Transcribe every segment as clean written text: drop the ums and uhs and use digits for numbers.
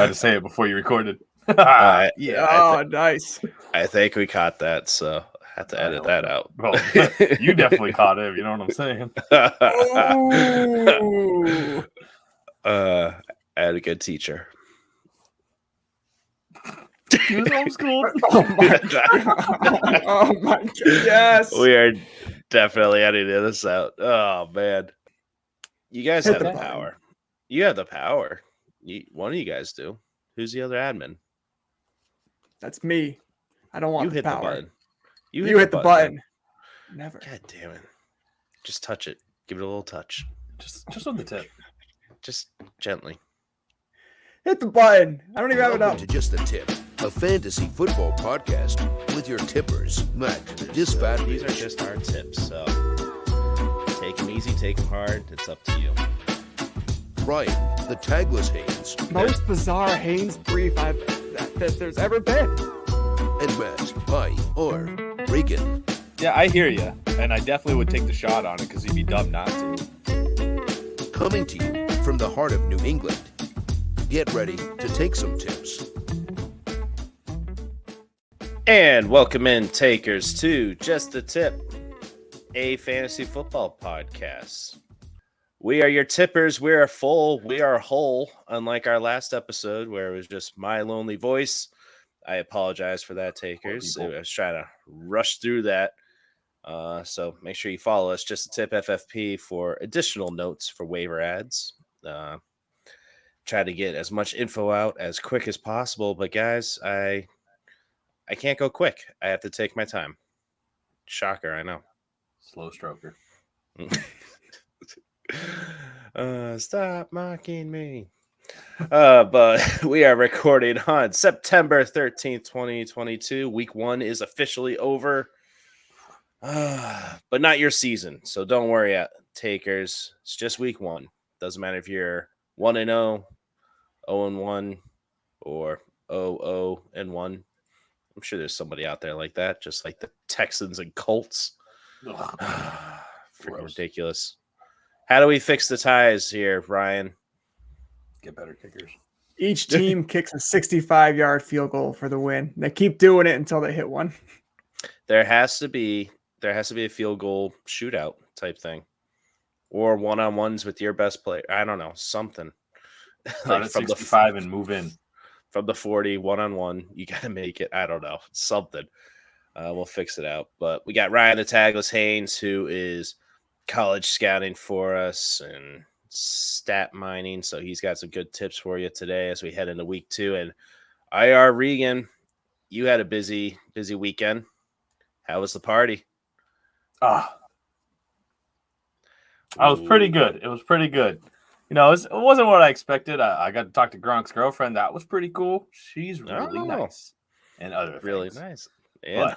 Tried to say it before you recorded. Yeah. Nice. I think we caught that, so I have to edit that out. Well, you definitely caught it. You know what I'm saying? Ooh. I had a good teacher. He was homeschooled. Oh my god. Oh my god. Yes. We are definitely editing this out. Oh man. You guys Hit have the the button. power. You have the power. One of you guys do. Who's the other admin? That's me. I don't want You the hit power. the button. You hit the button. Never. God damn it. Just touch it. Give it a little touch. Just on the tip. Just gently. Hit the button. I don't even have Welcome enough. to Just the Tip, a fantasy football podcast with your tippers, Matt, Disfatt-Bidge. These are just our tips, so take them easy, take them hard. It's up to you. Ryan, the Tagless Haynes, Most bizarre Haynes brief that there's ever been. and Matt, I are Regan. Yeah, I hear you, and I definitely would take the shot on it because you'd be dumb not to. Coming to you from the heart of New England. Get ready to take some tips. And welcome in, takers, to Just the Tip, a fantasy football podcast. We are your tippers. We are full. We are whole. Unlike our last episode where it was just my lonely voice. I apologize for that, takers. I was trying to rush through that. So make sure you follow us, Just the Tip FFP, for additional notes for waiver ads. Try to get as much info out as quick as possible. But guys, I can't go quick. I have to take my time. Shocker, I know. Slow stroker. Stop mocking me. But we are recording on September 13th, 2022. Week 1 is officially over. But not your season. So don't worry, takers. It's just week 1. Doesn't matter if you're 1-0, 0-1, or 0-0-1. I'm sure there's somebody out there like that, just like the Texans and Colts. Freaking ridiculous. How do we fix the ties here, Ryan? Get better kickers. Each team kicks a 65-yard field goal for the win. They keep doing it until they hit one. There has to be a field goal shootout type thing, or one-on-ones with your best player. I don't know, something. Like from 65 and move in from the 40, one-on-one. You got to make it. I don't know, something. We'll fix it out. But we got Ryan the Tagless Haynes, who is college scouting for us and stat mining. So he's got some good tips for you today as we head into week 2. And IR Regan, you had a busy weekend. How was the party? I was pretty good. It was pretty good. You know, it wasn't what I expected. I got to talk to Gronk's girlfriend. That was pretty cool. She's really nice. And other things. Really nice. Yeah.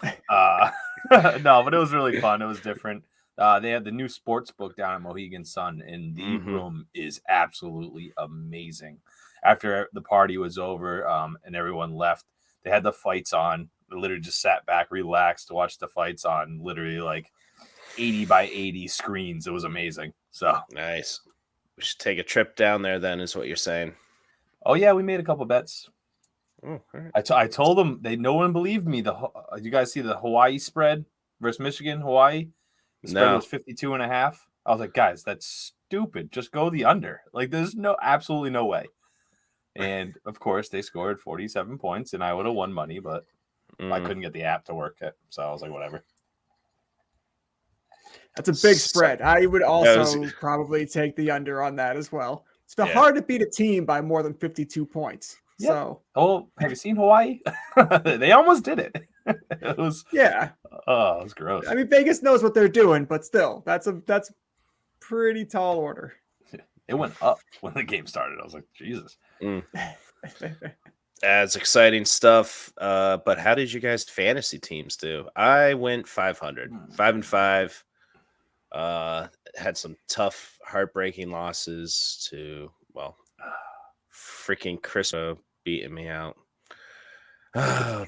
But, no, but it was really fun. It was different. They had the new sports book down at Mohegan Sun, and the room is absolutely amazing. After the party was over and everyone left, they had the fights on. I literally just sat back, relaxed to watch the fights on literally like 80 by 80 screens. It was amazing. So nice. We should take a trip down there then, is what you're saying. Oh, yeah, we made a couple bets. Oh, all right. I told them, no one believed me. You guys see the Hawaii spread versus Michigan, Hawaii? The spread was 52.5. I was like, guys, that's stupid. Just go the under. Like, there's absolutely no way. And, of course, they scored 47 points, and I would have won money, but I couldn't get the app to work. So I was like, whatever. That's a big spread. I would also probably take the under on that as well. It's been hard to beat a team by more than 52 points. Yep. So, have you seen Hawaii? They almost did it. It was it was gross. I mean, Vegas knows what they're doing, but still, that's pretty tall order. It went up when the game started. I was like, Jesus. That's exciting stuff. But how did you guys' fantasy teams do? I went 500, 5-5. Had some tough, heartbreaking losses to, freaking Chris beating me out.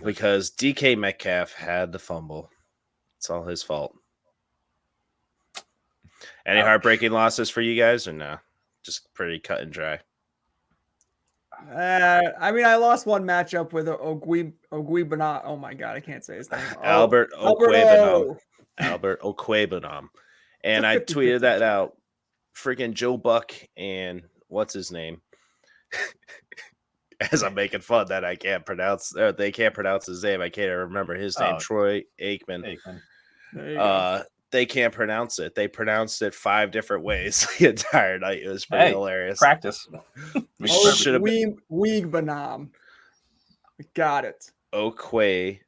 Because DK Metcalf had the fumble. It's all his fault. Any heartbreaking losses for you guys or no? Just pretty cut and dry. I mean, I lost one matchup with Oguibanam. Oh my god, I can't say his name. Albert Okwuegbunam. Albert Okwuegbunam. And I tweeted that out. Freaking Joe Buck and what's his name? As I'm making fun that I can't pronounce, they can't pronounce his name. I can't remember his name. Troy Aikman. They can't pronounce it. They pronounced it 5 different ways the entire night. It was pretty hilarious. Practice. Oguibanam. Got it. Okwuegbunam.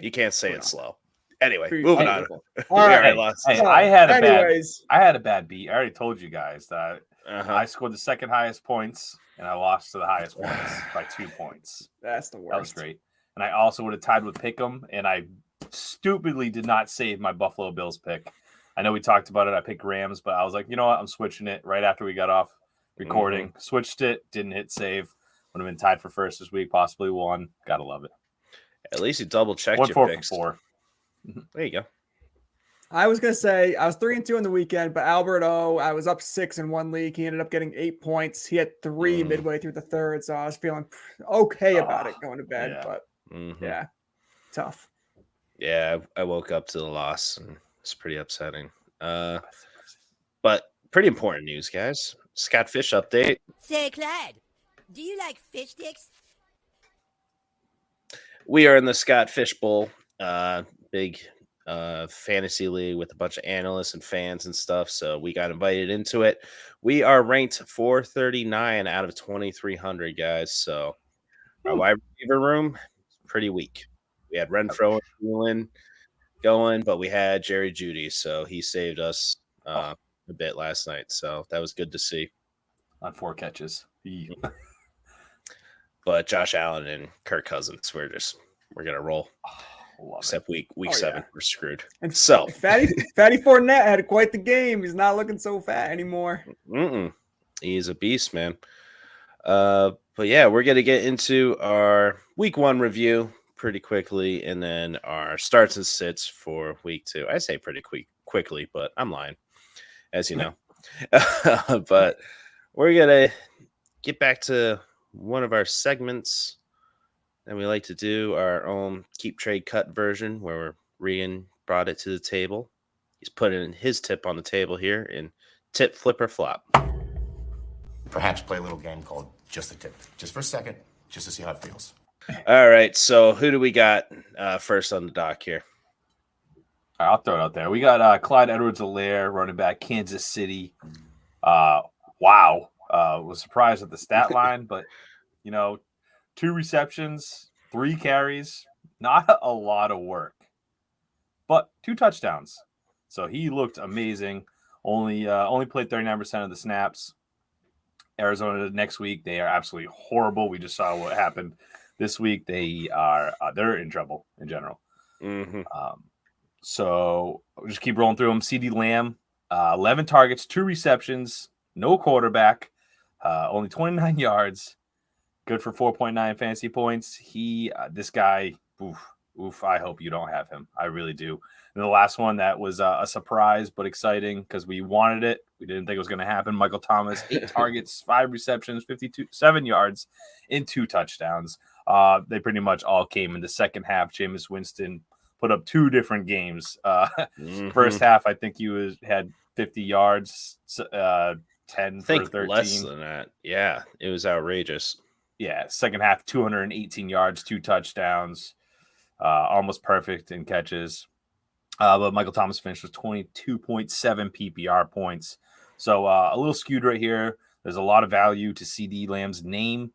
You can't say it slow. Anyway, moving on. All right. I had a bad beat. I already told you guys that I scored the second highest points and I lost to the highest points by 2 points. That's the worst. That was great. And I also would have tied with Pick'em, and I stupidly did not save my Buffalo Bills pick. I know we talked about it. I picked Rams, but I was like, you know what? I'm switching it right after we got off recording. Switched it, didn't hit save. Would have been tied for first this week, possibly won. Gotta love it. At least you double checked your picks. 4 There you go. I was gonna say I was 3-2 in the weekend, but Albert O, I was up 6 in one league. He ended up getting 8 points. He had 3 midway through the third, so I was feeling okay about it going to bed. But yeah, tough. Yeah, I woke up to the loss, and it's pretty upsetting. But pretty important news, guys. Scott Fish update. Say, Clyde, do you like fish sticks? We are in the Scott Fish Bowl, big fantasy league with a bunch of analysts and fans and stuff. So we got invited into it. We are ranked 439 out of 2,300 guys. So our wide receiver room pretty weak. We had Renfro and Thielen going, but we had Jerry Jeudy, so he saved us a bit last night. So that was good to see. On 4 catches. But Josh Allen and Kirk Cousins, we're gonna roll. Except week 7, we're screwed. And so Fatty Fournette had quite the game. He's not looking so fat anymore. He's a beast, man. But yeah, we're gonna get into our week 1 review pretty quickly, and then our starts and sits for week 2. I say pretty quickly, but I'm lying, as you know. But we're gonna get back to one of our segments. And we like to do our own keep, trade, cut version where Regan brought it to the table. He's putting his tip on the table here in tip, flip, or flop. Perhaps play a little game called Just the Tip. Just for a second, just to see how it feels. All right, so who do we got first on the dock here? All right, I'll throw it out there. We got Clyde Edwards-Helaire, running back, Kansas City. Wow. Was surprised at the stat line, but, 2 receptions, 3 carries, not a lot of work, but 2 touchdowns. So he looked amazing. Only played 39% of the snaps. Arizona next week, they are absolutely horrible. We just saw what happened this week. They're in trouble in general. So we'll just keep rolling through them. CeeDee Lamb, 11 targets, 2 receptions, no quarterback, only 29 yards. Good for 4.9 fantasy points. This guy, I hope you don't have him. I really do. And the last one that was a surprise but exciting because we wanted it. We didn't think it was going to happen. Michael Thomas, 8 targets, 5 receptions, 7 yards, and 2 touchdowns. They pretty much all came in the second half. Jameis Winston put up 2 different games. First half, I think he had 50 yards, 10 for 13. Less than that. Yeah, it was outrageous. Yeah, second half, 218 yards, 2 touchdowns, almost perfect in catches. But Michael Thomas finished with 22.7 PPR points. So a little skewed right here. There's a lot of value to CeeDee Lamb's name.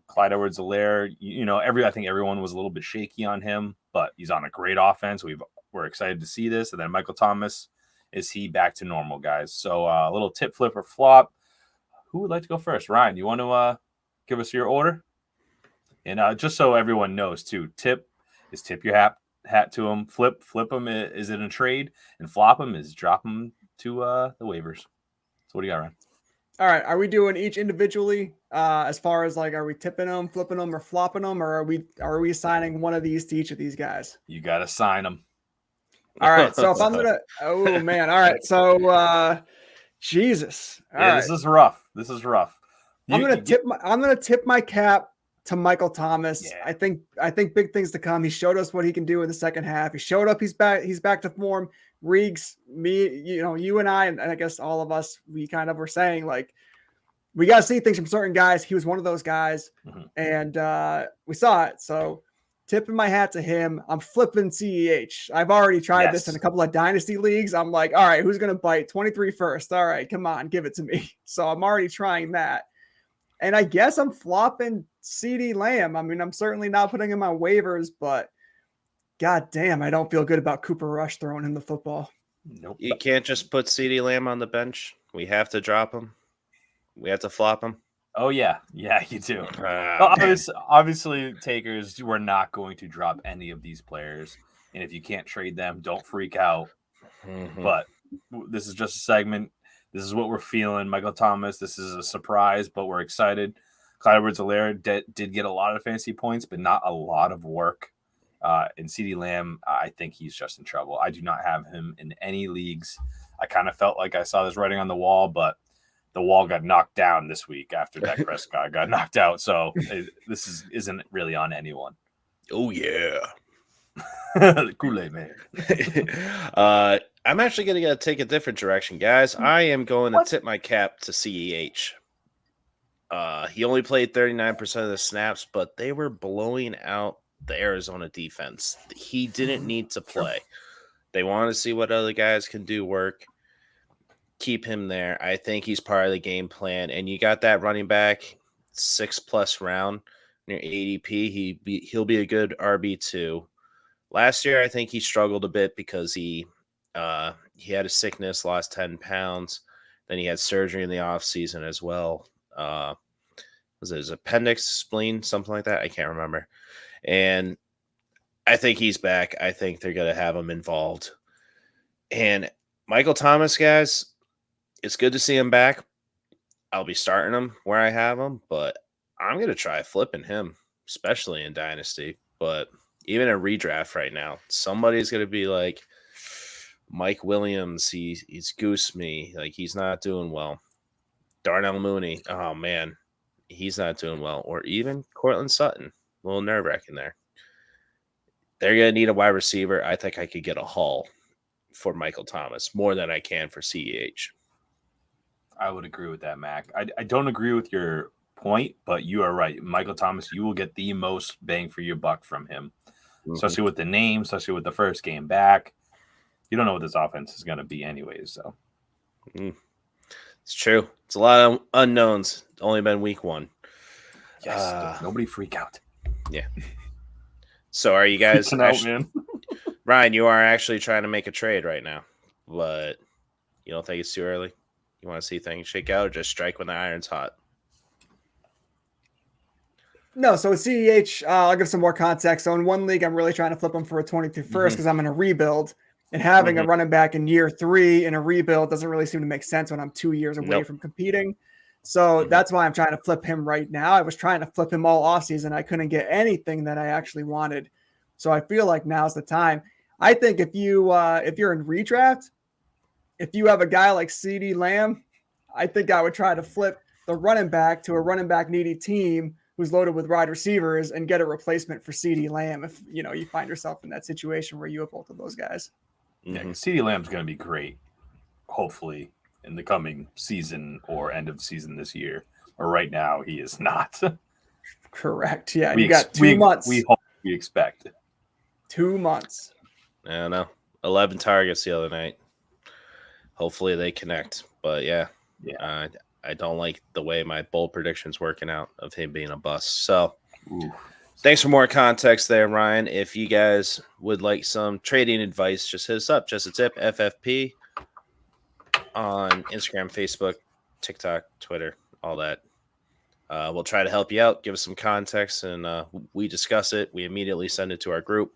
Clyde Edwards-Helaire, I think everyone was a little bit shaky on him, but he's on a great offense. We're excited to see this. And then Michael Thomas, is he back to normal, guys? So a little tip, flip, or flop. Who would like to go first? Ryan, you want to give us your order? And just so everyone knows, too, tip is tip your hat to him. Flip him is in a trade. And flop him is drop him to the waivers. So what do you got, Ryan? All right. Are we doing each individually as far as are we tipping them, flipping them, or flopping them? Or are we assigning one of these to each of these guys? You got to sign them. All right. So if I'm going to – oh, man. All right. So, Jesus. All right. This is rough. I'm gonna tip my cap to Michael Thomas. Yeah. I think big things to come. He showed us what he can do in the second half. He showed up. He's back to form. Reeks, me, you and I, and I guess all of us, we kind of were saying like, we got to see things from certain guys. He was one of those guys, and we saw it. So tipping my hat to him. I'm flipping CEH. I've already tried this in a couple of dynasty leagues. I'm like, all right, who's going to bite 23 first? All right, come on, give it to me. So I'm already trying that. And I guess I'm flopping CD Lamb. I mean, I'm certainly not putting him on waivers, but God damn, I don't feel good about Cooper Rush throwing him the football. Nope. You can't just put CD Lamb on the bench. We have to drop him. We have to flop him. Oh, yeah. Yeah, you do. Obviously, takers, we're not going to drop any of these players. And if you can't trade them, don't freak out. But this is just a segment. This is what we're feeling. Michael Thomas, this is a surprise, but we're excited. Clyde Edwards-Helaire did get a lot of fantasy points, but not a lot of work. And CeeDee Lamb, I think he's just in trouble. I do not have him in any leagues. I kind of felt like I saw this writing on the wall, but the wall got knocked down this week after Dak Prescott got knocked out. So this isn't really on anyone. Oh, yeah. Kool-Aid man. I'm actually going to take a different direction, guys. I am going to tip my cap to CEH. He only played 39% of the snaps, but they were blowing out the Arizona defense. He didn't need to play. They want to see what other guys can do work. Keep him there. I think he's part of the game plan. And you got that running back 6+ round near ADP. He'll be a good RB2. Last year, I think he struggled a bit because he had a sickness, lost 10 pounds. Then he had surgery in the offseason as well. Was it his appendix, spleen, something like that? I can't remember. And I think he's back. I think they're going to have him involved. And Michael Thomas, guys, it's good to see him back. I'll be starting him where I have him, but I'm going to try flipping him, especially in Dynasty. But even in redraft right now, somebody's going to be like, Mike Williams, he's goose me. Like, he's not doing well. Darnell Mooney, oh, man, he's not doing well. Or even Cortland Sutton, a little nerve-wracking there. They're going to need a wide receiver. I think I could get a haul for Michael Thomas more than I can for CEH. I would agree with that, Mac. I don't agree with your point, but you are right. Michael Thomas, you will get the most bang for your buck from him, especially with the name, especially with the first game back. You don't know what this offense is going to be anyways. So It's true. It's a lot of unknowns. It's only been week 1. Yes, nobody freak out. Yeah. So are you guys man? Ryan, you are actually trying to make a trade right now, but you don't think it's too early? You want to see things shake out or just strike when the iron's hot? No, so with CEH, I'll give some more context. So in one league, I'm really trying to flip him for a 22 first because I'm in a rebuild. And having a running back in year 3 in a rebuild doesn't really seem to make sense when I'm 2 years away from competing. So that's why I'm trying to flip him right now. I was trying to flip him all offseason. I couldn't get anything that I actually wanted. So I feel like now's the time. I think if you're in redraft, if you have a guy like CeeDee Lamb, I think I would try to flip the running back to a running back needy team who's loaded with wide receivers and get a replacement for CeeDee Lamb if you find yourself in that situation where you have both of those guys. Yeah, CeeDee Lamb's going to be great, hopefully, in the coming season or end of season this year. Or right now, he is not. Correct. Yeah, you got 2 months. We hope, we expect 2 months. I don't know. 11 targets the other night. Hopefully they connect. But yeah. I don't like the way my bold prediction's working out of him being a bust. So thanks for more context there, Ryan. If you guys would like some trading advice, just hit us up. Just a tip, FFP on Instagram, Facebook, TikTok, Twitter, all that. We'll try to help you out, give us some context, and we discuss it. We immediately send it to our group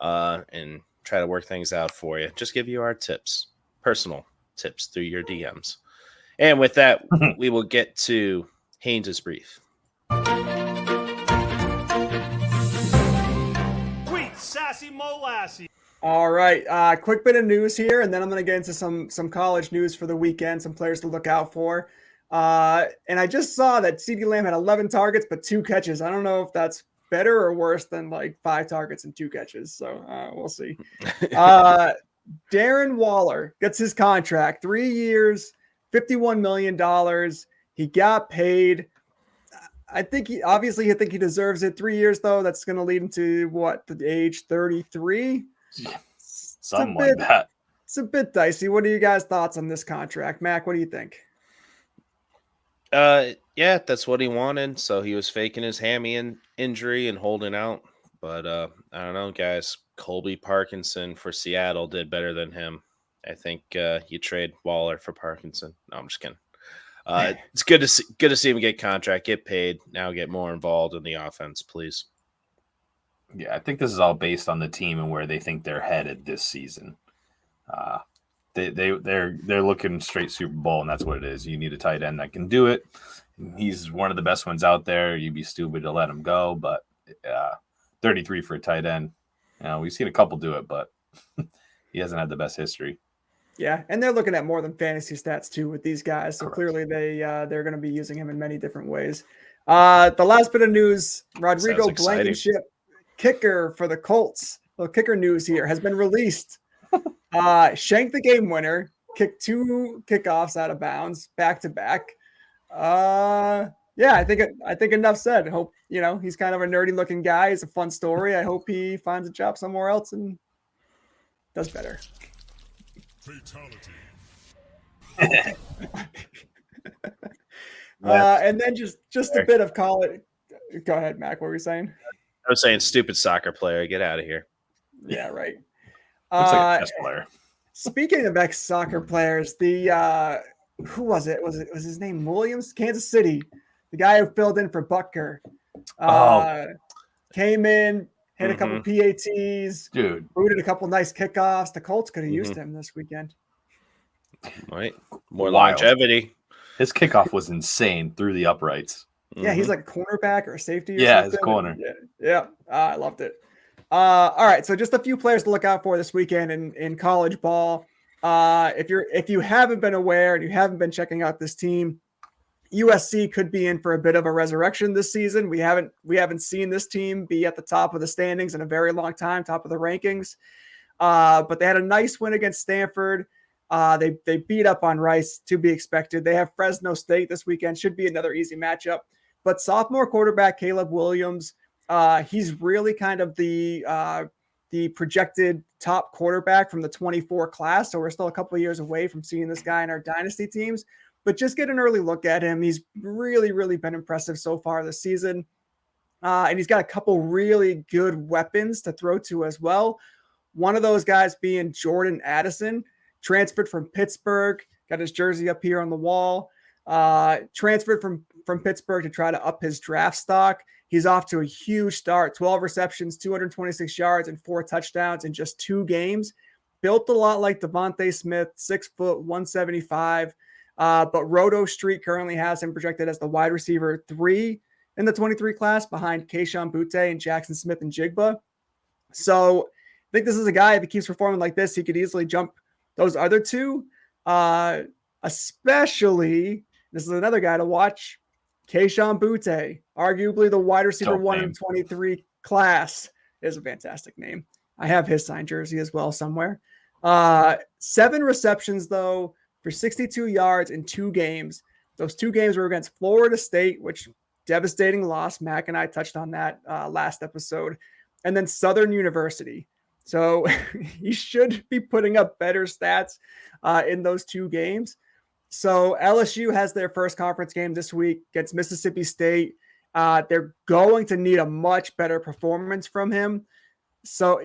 and try to work things out for you. Just give you our tips, personal tips through your DMs. And with that, we will get to Haynes' brief. Sweet, sassy molasses. All right. Quick bit of news here, and then I'm going to get into some college news for the weekend, some players to look out for. And I just saw that CeeDee Lamb had 11 targets, but 2 catches. I don't know if that's better or worse than like 5 targets and 2 catches. So we'll see. Darren Waller gets his contract, 3 years, $51 million. He got paid. I think he deserves it. 3 years though. That's going to lead him to what, the age 33? Something like that. It's a bit dicey. What are you guys' thoughts on this contract? Mac, what do you think? Yeah, that's what he wanted. So he was faking his hammy injury and holding out. But I don't know, guys. Colby Parkinson for Seattle did better than him. I think you trade Waller for Parkinson. No, I'm just kidding. It's good to see him get contract, get paid, now get more involved in the offense, please. Yeah, I think this is all based on the team and where they think they're headed this season. They're looking straight Super Bowl, and that's what it is. You need a tight end that can do it. He's one of the best ones out there. You'd be stupid to let him go, but 33 for a tight end. You know, we've seen a couple do it, but he hasn't had the best history. Yeah, and they're looking at more than fantasy stats too with these guys. So clearly they're going to be using him in many different ways. The last bit of news: Rodrigo Blankenship, kicker for the Colts. The kicker news here has been released. Shanked the game winner, kicked 2 kickoffs out of bounds back to back. Yeah, I think enough said. Hope, he's kind of a nerdy looking guy. It's a fun story. I hope he finds a job somewhere else and does better. Fatality. And then just a bit of college. Go ahead, Mac. What were you saying? I was saying, stupid soccer player, get out of here. Yeah, right. Looks like a chess player. Speaking of ex-soccer players, who was it? Was his name Williams? Kansas City, the guy who filled in for Butker. Came in, hit a couple PATs, dude, booted a couple nice kickoffs. The Colts could have used him this weekend. Right, more longevity. His kickoff was insane through the uprights. Yeah, he's like a cornerback or a safety. His corner. Yeah, I loved it. All right, so just a few players to look out for this weekend in college ball. If you haven't been aware and you haven't been checking out this team, USC could be in for a bit of a resurrection this season. We haven't seen this team be at the top of the standings in a very long time, top of the rankings. But they had a nice win against Stanford. They beat up on Rice, to be expected. They have Fresno State this weekend. Should be another easy matchup. But sophomore quarterback Caleb Williams, he's really kind of the projected top quarterback from the 24 class. So we're still a couple of years away from seeing this guy in our dynasty teams. But just get an early look at him. He's really, really been impressive so far this season. And he's got a couple really good weapons to throw to as well. One of those guys being Jordan Addison, transferred from Pittsburgh, got his jersey up here on the wall. Transferred from Pittsburgh to try to up his draft stock. He's off to a huge start, 12 receptions, 226 yards, and 4 touchdowns in just 2 games. Built a lot like Devontae Smith, 6 foot, 175. But Roto Street currently has him projected as the wide receiver 3 in the 23 class behind Kayshon Boutte and Jackson Smith and Jigba. So I think this is a guy, if he keeps performing like this, he could easily jump those other 2. Especially, this is another guy to watch, Kayshon Boutte, arguably the wide receiver 1 in 23 class. Is a fantastic name. I have his signed jersey as well somewhere. 7 receptions, though, for 62 yards in 2 games. Those 2 games were against Florida State, which devastating loss. Mac and I touched on that last episode. And then Southern University. So he should be putting up better stats in those 2 games. So LSU has their first conference game this week against Mississippi State. They're going to need a much better performance from him. So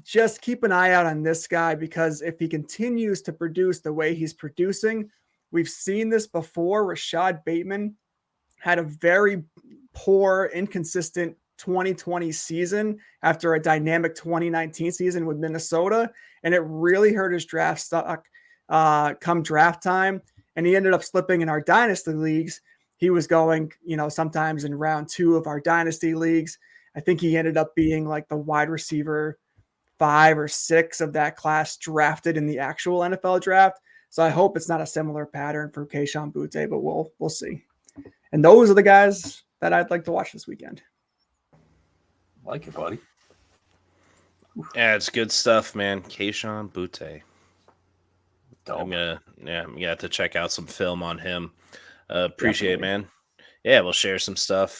just keep an eye out on this guy, because if he continues to produce the way he's producing, we've seen this before. Rashaad Bateman had a very poor, inconsistent 2020 season after a dynamic 2019 season with Minnesota, and it really hurt his draft stock come draft time. And he ended up slipping in our dynasty leagues. He was going, sometimes in round 2 of our dynasty leagues. I think he ended up being like the wide receiver 5 or 6 of that class drafted in the actual NFL draft. So I hope it's not a similar pattern for Kayshon Boutte, but we'll see. And those are the guys that I'd like to watch this weekend. Like it, buddy. Yeah, it's good stuff, man. Kayshon Boutte. Dope. I'm gonna have to check out some film on him. Appreciate it, man. Yeah, we'll share some stuff.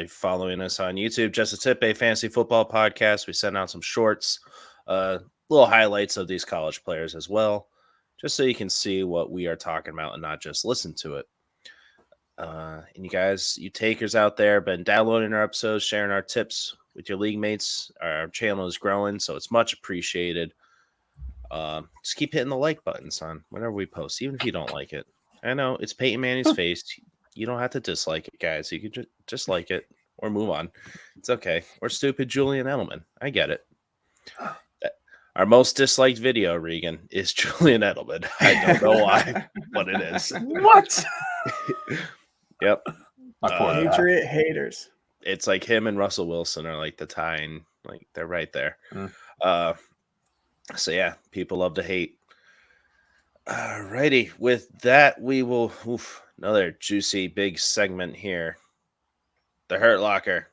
Following us on YouTube, Just a Tip, a fantasy football podcast. We send out some shorts, little highlights of these college players as well, just so you can see what we are talking about and not just listen to it. And you guys, you takers out there, been downloading our episodes, sharing our tips with your league mates. Our channel is growing, so it's much appreciated. Just keep hitting the like button, son, whenever we post, even if you don't like it. I know it's Peyton Manning's face. You don't have to dislike it, guys. You could just like it or move on. It's okay. Or stupid Julian Edelman. I get it. Our most disliked video, Regan, is Julian Edelman. I don't know why, but it is. What? Yep. Patriot haters. It's like him and Russell Wilson are like the tying, like they're right there. So yeah, people love to hate. Alrighty, with that, we will another juicy big segment here. The Hurt Locker.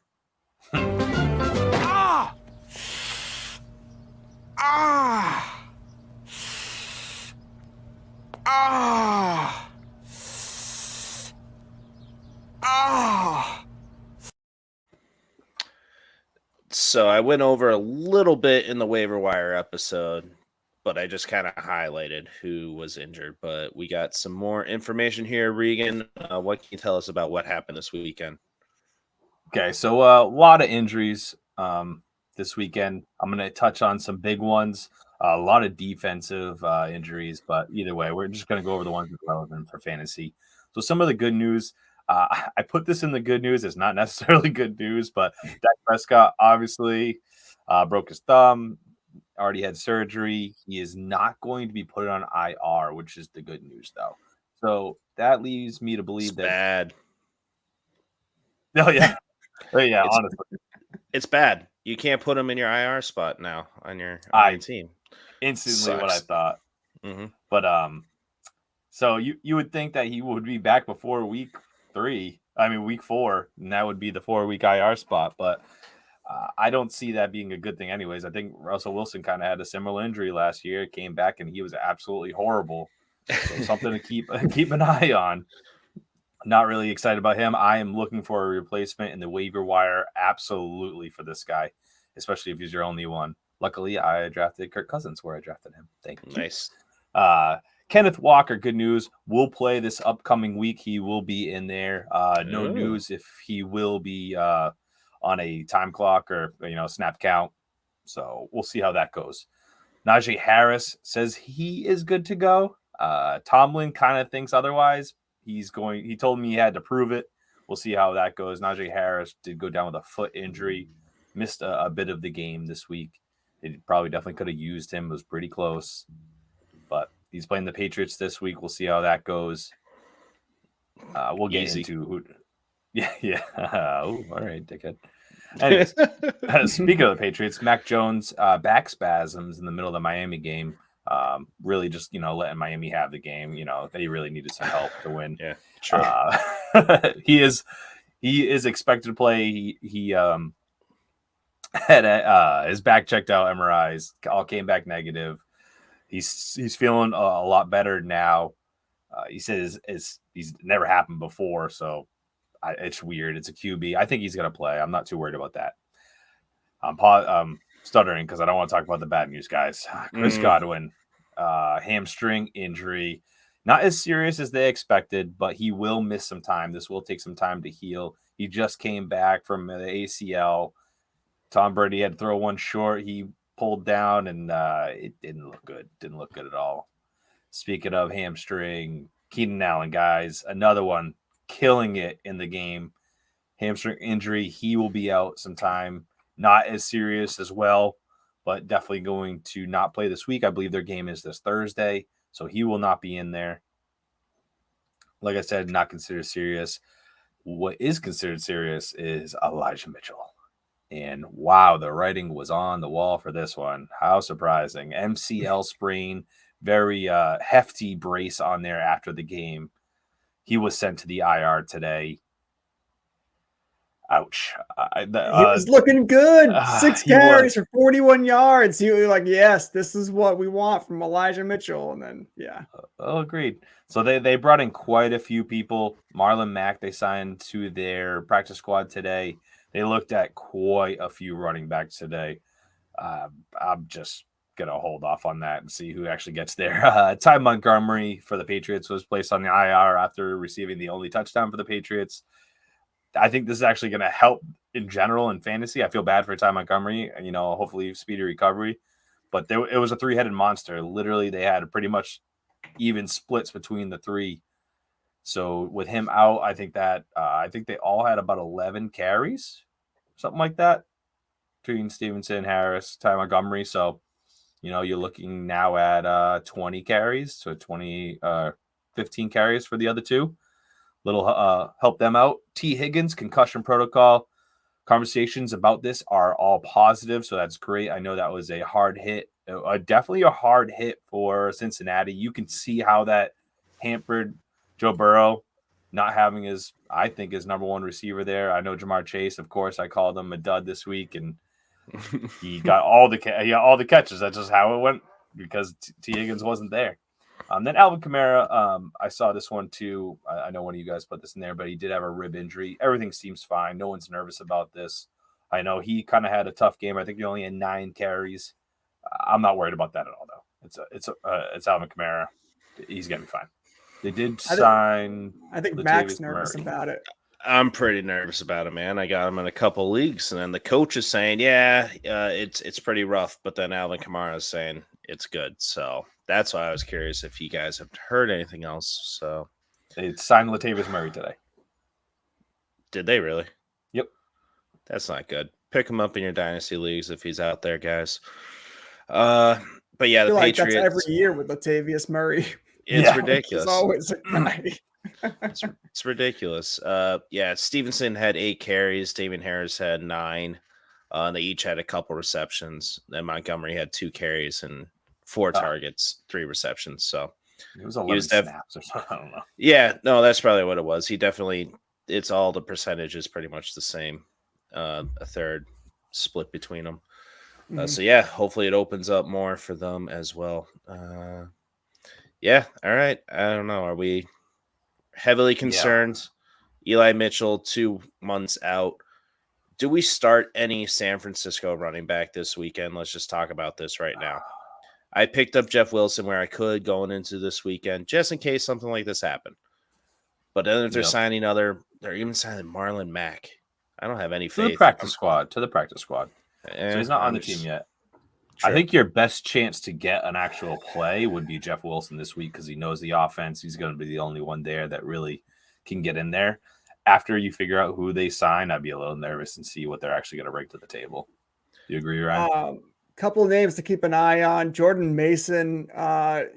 So I went over a little bit in the waiver wire episode, but I just kind of highlighted who was injured. But we got some more information here, Regan. What can you tell us about what happened this weekend? Okay, so a lot of injuries this weekend. I'm going to touch on some big ones, a lot of defensive injuries, but either way, we're just going to go over the ones that are relevant for fantasy. So some of the good news, I put this in the good news. It's not necessarily good news, but Dak Prescott obviously broke his thumb, already had surgery. He is not going to be put on IR, which is the good news, though. So that leaves me to believe It's bad. Oh, yeah. Yeah, honestly. It's bad. You can't put him in your IR spot now on your team. Instantly Sucks. what I thought. Mm-hmm. But so you would think that he would be back before week 4, and that would be the 4-week IR spot. But I don't see that being a good thing anyways. I think Russell Wilson kind of had a similar injury last year, came back, and he was absolutely horrible. So something to keep an eye on. Not really excited about him. I am looking for a replacement in the waiver wire absolutely for this guy, especially if he's your only one. Luckily, I drafted Kirk Cousins where I drafted him. Thank you. Nice. Kenneth Walker, good news, will play this upcoming week. He will be in there. No news if he will be on a time clock or snap count. So we'll see how that goes. Najee Harris says he is good to go. Tomlin kind of thinks otherwise. He told me he had to prove it. We'll see how that goes. Najee Harris did go down with a foot injury, missed a bit of the game this week. They definitely could have used him. It was pretty close, but he's playing the Patriots this week. We'll see how that goes. We'll get into who. Yeah. All right, dickhead. Anyways, speaking of the Patriots, Mac Jones back spasms in the middle of the Miami game. Really just letting Miami have the game. They really needed some help to win. Yeah, sure. He is expected to play. He had his back checked out, MRIs all came back negative. He's feeling a lot better now. He says he's never happened before, so it's weird. It's a QB. I think he's gonna play. I'm not too worried about that. I'm stuttering because I don't want to talk about the bad news, guys. Chris Godwin, hamstring injury, not as serious as they expected, but he will miss some time. This will take some time to heal. He just came back from the ACL. Tom Brady had to throw one short. He pulled down, and it didn't look good. Didn't look good at all. Speaking of hamstring, Keenan Allen, guys, another one killing it in the game. Hamstring injury. He will be out sometime. Not as serious as well, but definitely going to not play this week. I believe their game is this Thursday, so he will not be in there. Like I said, not considered serious. What is considered serious is Elijah Mitchell. And wow, the writing was on the wall for this one. How surprising. MCL sprain, very hefty brace on there after the game. He was sent to the IR today. Ouch. He was looking good. 6 carries for 41 yards. He was like, yes, this is what we want from Elijah Mitchell. And then, yeah. Agreed. So they brought in quite a few people. Marlon Mack, they signed to their practice squad today. They looked at quite a few running backs today. I'm just going to hold off on that and see who actually gets there. Ty Montgomery for the Patriots was placed on the IR after receiving the only touchdown for the Patriots. I think this is actually going to help in general in fantasy. I feel bad for Ty Montgomery, hopefully speedy recovery. But it was a 3-headed monster. Literally, they had pretty much even splits between the three. So with him out, I think they all had about 11 carries, something like that, between Stevenson, Harris, Ty Montgomery. So, you're looking now at 20 carries, so 15 carries for the other two. Little help them out. T. Higgins, concussion protocol. Conversations about this are all positive, so that's great. I know that was a hard hit, definitely a hard hit for Cincinnati. You can see how that hampered Joe Burrow not having his number one receiver there. I know Jamar Chase, of course, I called him a dud this week, and he got all the catches. That's just how it went because T. Higgins wasn't there. Then Alvin Kamara, I saw this one too. I know one of you guys put this in there, but he did have a rib injury. Everything seems fine. No one's nervous about this. I know he kind of had a tough game. I think he only had 9 carries. I'm not worried about that at all, though. It's Alvin Kamara. He's gonna be fine. They did sign. I think Mac's nervous about it. I'm pretty nervous about it, man. I got him in a couple leagues, and then the coach is saying, it's pretty rough. But then Alvin Kamara is saying it's good. So that's why I was curious if you guys have heard anything else. So they signed Latavius Murray today. Did they really? Yep. That's not good. Pick him up in your dynasty leagues if he's out there, guys. But yeah, the Patriots. That's every year with Latavius Murray. It's ridiculous. It's always a guy. It's ridiculous. Stevenson had 8 carries. Damien Harris had 9. They each had a couple receptions. Then Montgomery had 2 carries and 4 targets, 3 receptions. So it was 11 snaps or something. I don't know. Yeah, no, that's probably what it was. It's all the percentages pretty much the same. A third split between them. So yeah, hopefully it opens up more for them as well. All right. I don't know. Are we heavily concerned? Yeah. Eli Mitchell, 2 months out. Do we start any San Francisco running back this weekend? Let's just talk about this right now. I picked up Jeff Wilson where I could going into this weekend, just in case something like this happened. But then if they're signing they're even signing Marlon Mack. I don't have any faith. To the practice squad. So he's not on the team yet. True. I think your best chance to get an actual play would be Jeff Wilson this week because he knows the offense. He's going to be the only one there that really can get in there. After you figure out who they sign, I'd be a little nervous and see what they're actually going to bring to the table. Do you agree, Ryan? Couple of names to keep an eye on. Jordan Mason,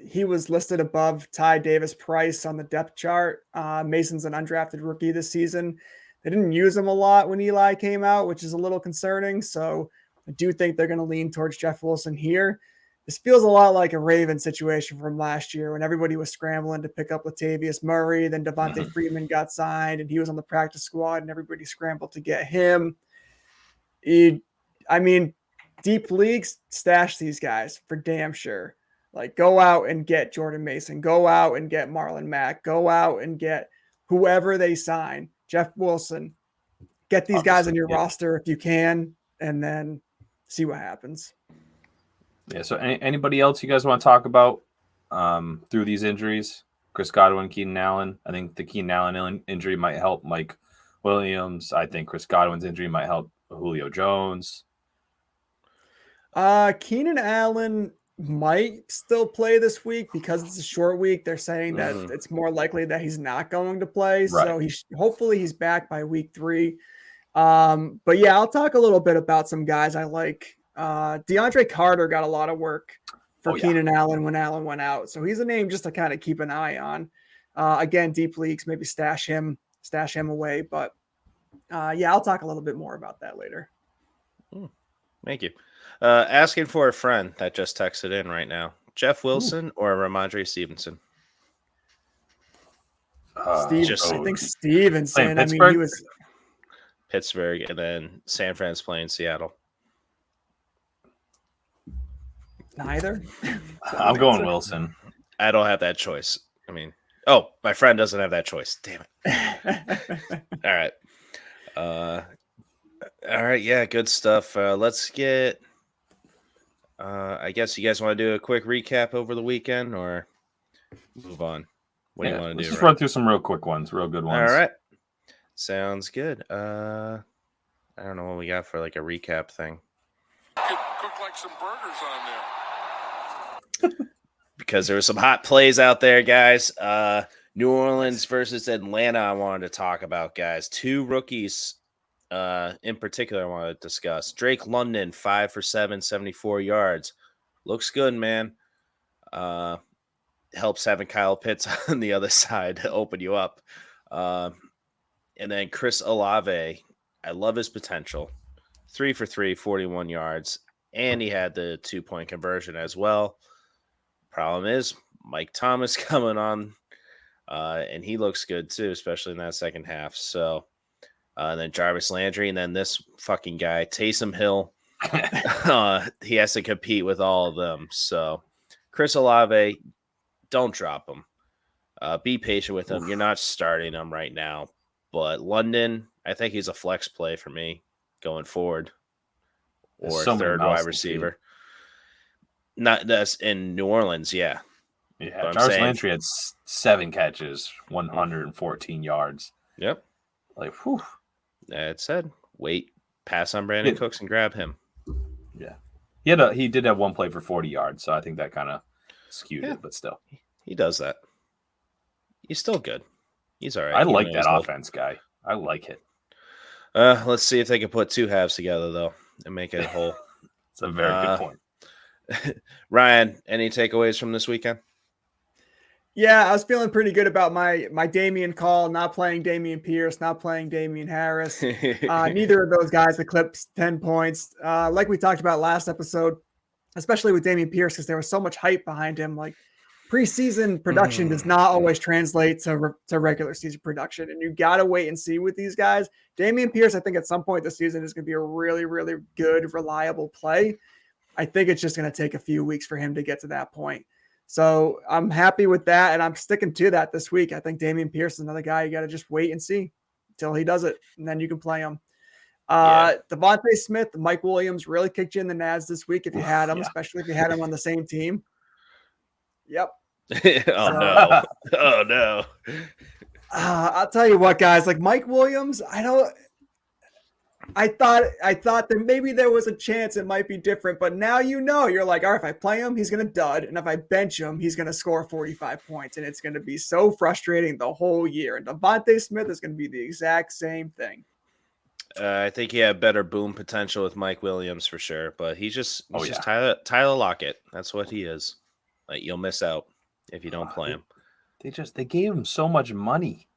he was listed above Ty Davis Price on the depth chart. Mason's an undrafted rookie this season. They didn't use him a lot when Eli came out, which is a little concerning. So I do think they're going to lean towards Jeff Wilson here. This feels a lot like a Raven situation from last year when everybody was scrambling to pick up Latavius Murray. Then Devontae Freeman got signed and he was on the practice squad and everybody scrambled to get him. Deep leagues, stash these guys for damn sure. Like, go out and get Jordan Mason. Go out and get Marlon Mack. Go out and get whoever they sign. Jeff Wilson. Get these guys on your roster if you can, and then see what happens. Yeah, so anybody else you guys want to talk about through these injuries? Chris Godwin, Keenan Allen. I think the Keenan Allen injury might help Mike Williams. I think Chris Godwin's injury might help Julio Jones. Keenan Allen might still play this week because it's a short week. They're saying that it's more likely that he's not going to play. Right. So hopefully he's back by week 3. But yeah, I'll talk a little bit about some guys I like. DeAndre Carter got a lot of work for Keenan Allen when Allen went out. So he's a name just to kind of keep an eye on. Again, deep leagues, maybe stash him away. But I'll talk a little bit more about that later. Thank you. Asking for a friend that just texted in right now. Jeff Wilson or Ramondre Stevenson? I think Playing Stevenson. I mean, Pittsburgh? he was Pittsburgh, and then San Fran's playing Seattle. neither. I'm going Wilson. I don't have that choice. I mean, my friend doesn't have that choice. Damn it. All right. All right. Yeah, good stuff. Let's get. I guess you guys want to do a quick recap over the weekend or move on? What do you want to do? Just run through some real quick ones, real good ones. All right. Sounds good. I don't know what we got for like a recap thing. Cook like some burgers on there. Because there were some hot plays out there, guys. New Orleans versus Atlanta, I wanted to talk about, guys. Two rookies in particular I want to discuss. Drake London, 5 for 7, 74 yards. Looks good, man. Helps having Kyle Pitts on the other side to open you up. And then Chris Olave, I love his potential. 3 for 3, 41 yards. And he had the 2-point conversion as well. Problem is, Mike Thomas coming on, and he looks good too, especially in that second half. So, and then Jarvis Landry, and then this fucking guy, Taysom Hill. He has to compete with all of them. So, Chris Olave, don't drop him. Be patient with him. You're not starting him right now. But London, I think he's a flex play for me going forward, or third wide receiver. Not that's in New Orleans, yeah. Yeah, Jarvis Landry had 7 catches, 114 yards. Yep. Like, whew. That said, pass on Brandon Cooks and grab him. Yeah. He did have one play for 40 yards, so I think that kind of skewed it, but still. He does that. He's still good. He's all right. I like that offense guy. I like it. Let's see if they can put two halves together, though, and make it a whole. It's a very good point. Ryan, any takeaways from this weekend? Yeah, I was feeling pretty good about my Damian call, not playing Damian Pierce, not playing Damian Harris. Neither of those guys eclipsed 10 points. Like we talked about last episode, especially with Damian Pierce, because there was so much hype behind him. Like preseason production does not always translate to regular season production, and you got to wait and see with these guys. Damian Pierce, I think at some point this season is going to be a really, really good, reliable play. I think it's just going to take a few weeks for him to get to that point. So I'm happy with that, and I'm sticking to that this week. I think Damian Pierce is another guy you got to just wait and see until he does it, and then you can play him. Devontae Smith, Mike Williams really kicked you in the nads this week if you had him, especially if you had him on the same team. Yep. No. Oh, no. I'll tell you what, guys, like Mike Williams, I thought that maybe there was a chance it might be different, but now you're like, all right, if I play him, he's going to dud, and if I bench him, he's going to score 45 points, and it's going to be so frustrating the whole year. And Devontae Smith is going to be the exact same thing. I think he had better boom potential with Mike Williams for sure, but he's just Tyler Lockett. That's what he is. Like you'll miss out if you don't play him. They gave him so much money.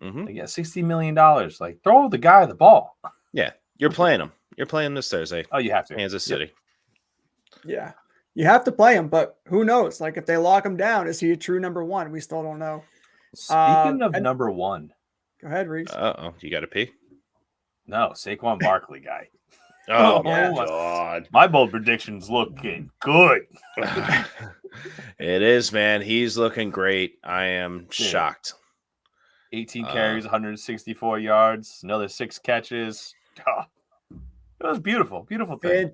Mm-hmm. They got $60 million. Like throw the guy the ball. Yeah, you're playing him. You're playing this Thursday. Oh, you have to. Kansas City. Yeah, you have to play him, but who knows? Like if they lock him down, is he a true number one? We still don't know. Speaking of number one, go ahead, Reese. You got to pee? No, Saquon Barkley guy. Oh my God! My bold prediction's looking good. It is, man. He's looking great. I am shocked. 18 carries, 164 yards, another 6 catches. Oh, it was beautiful, beautiful thing.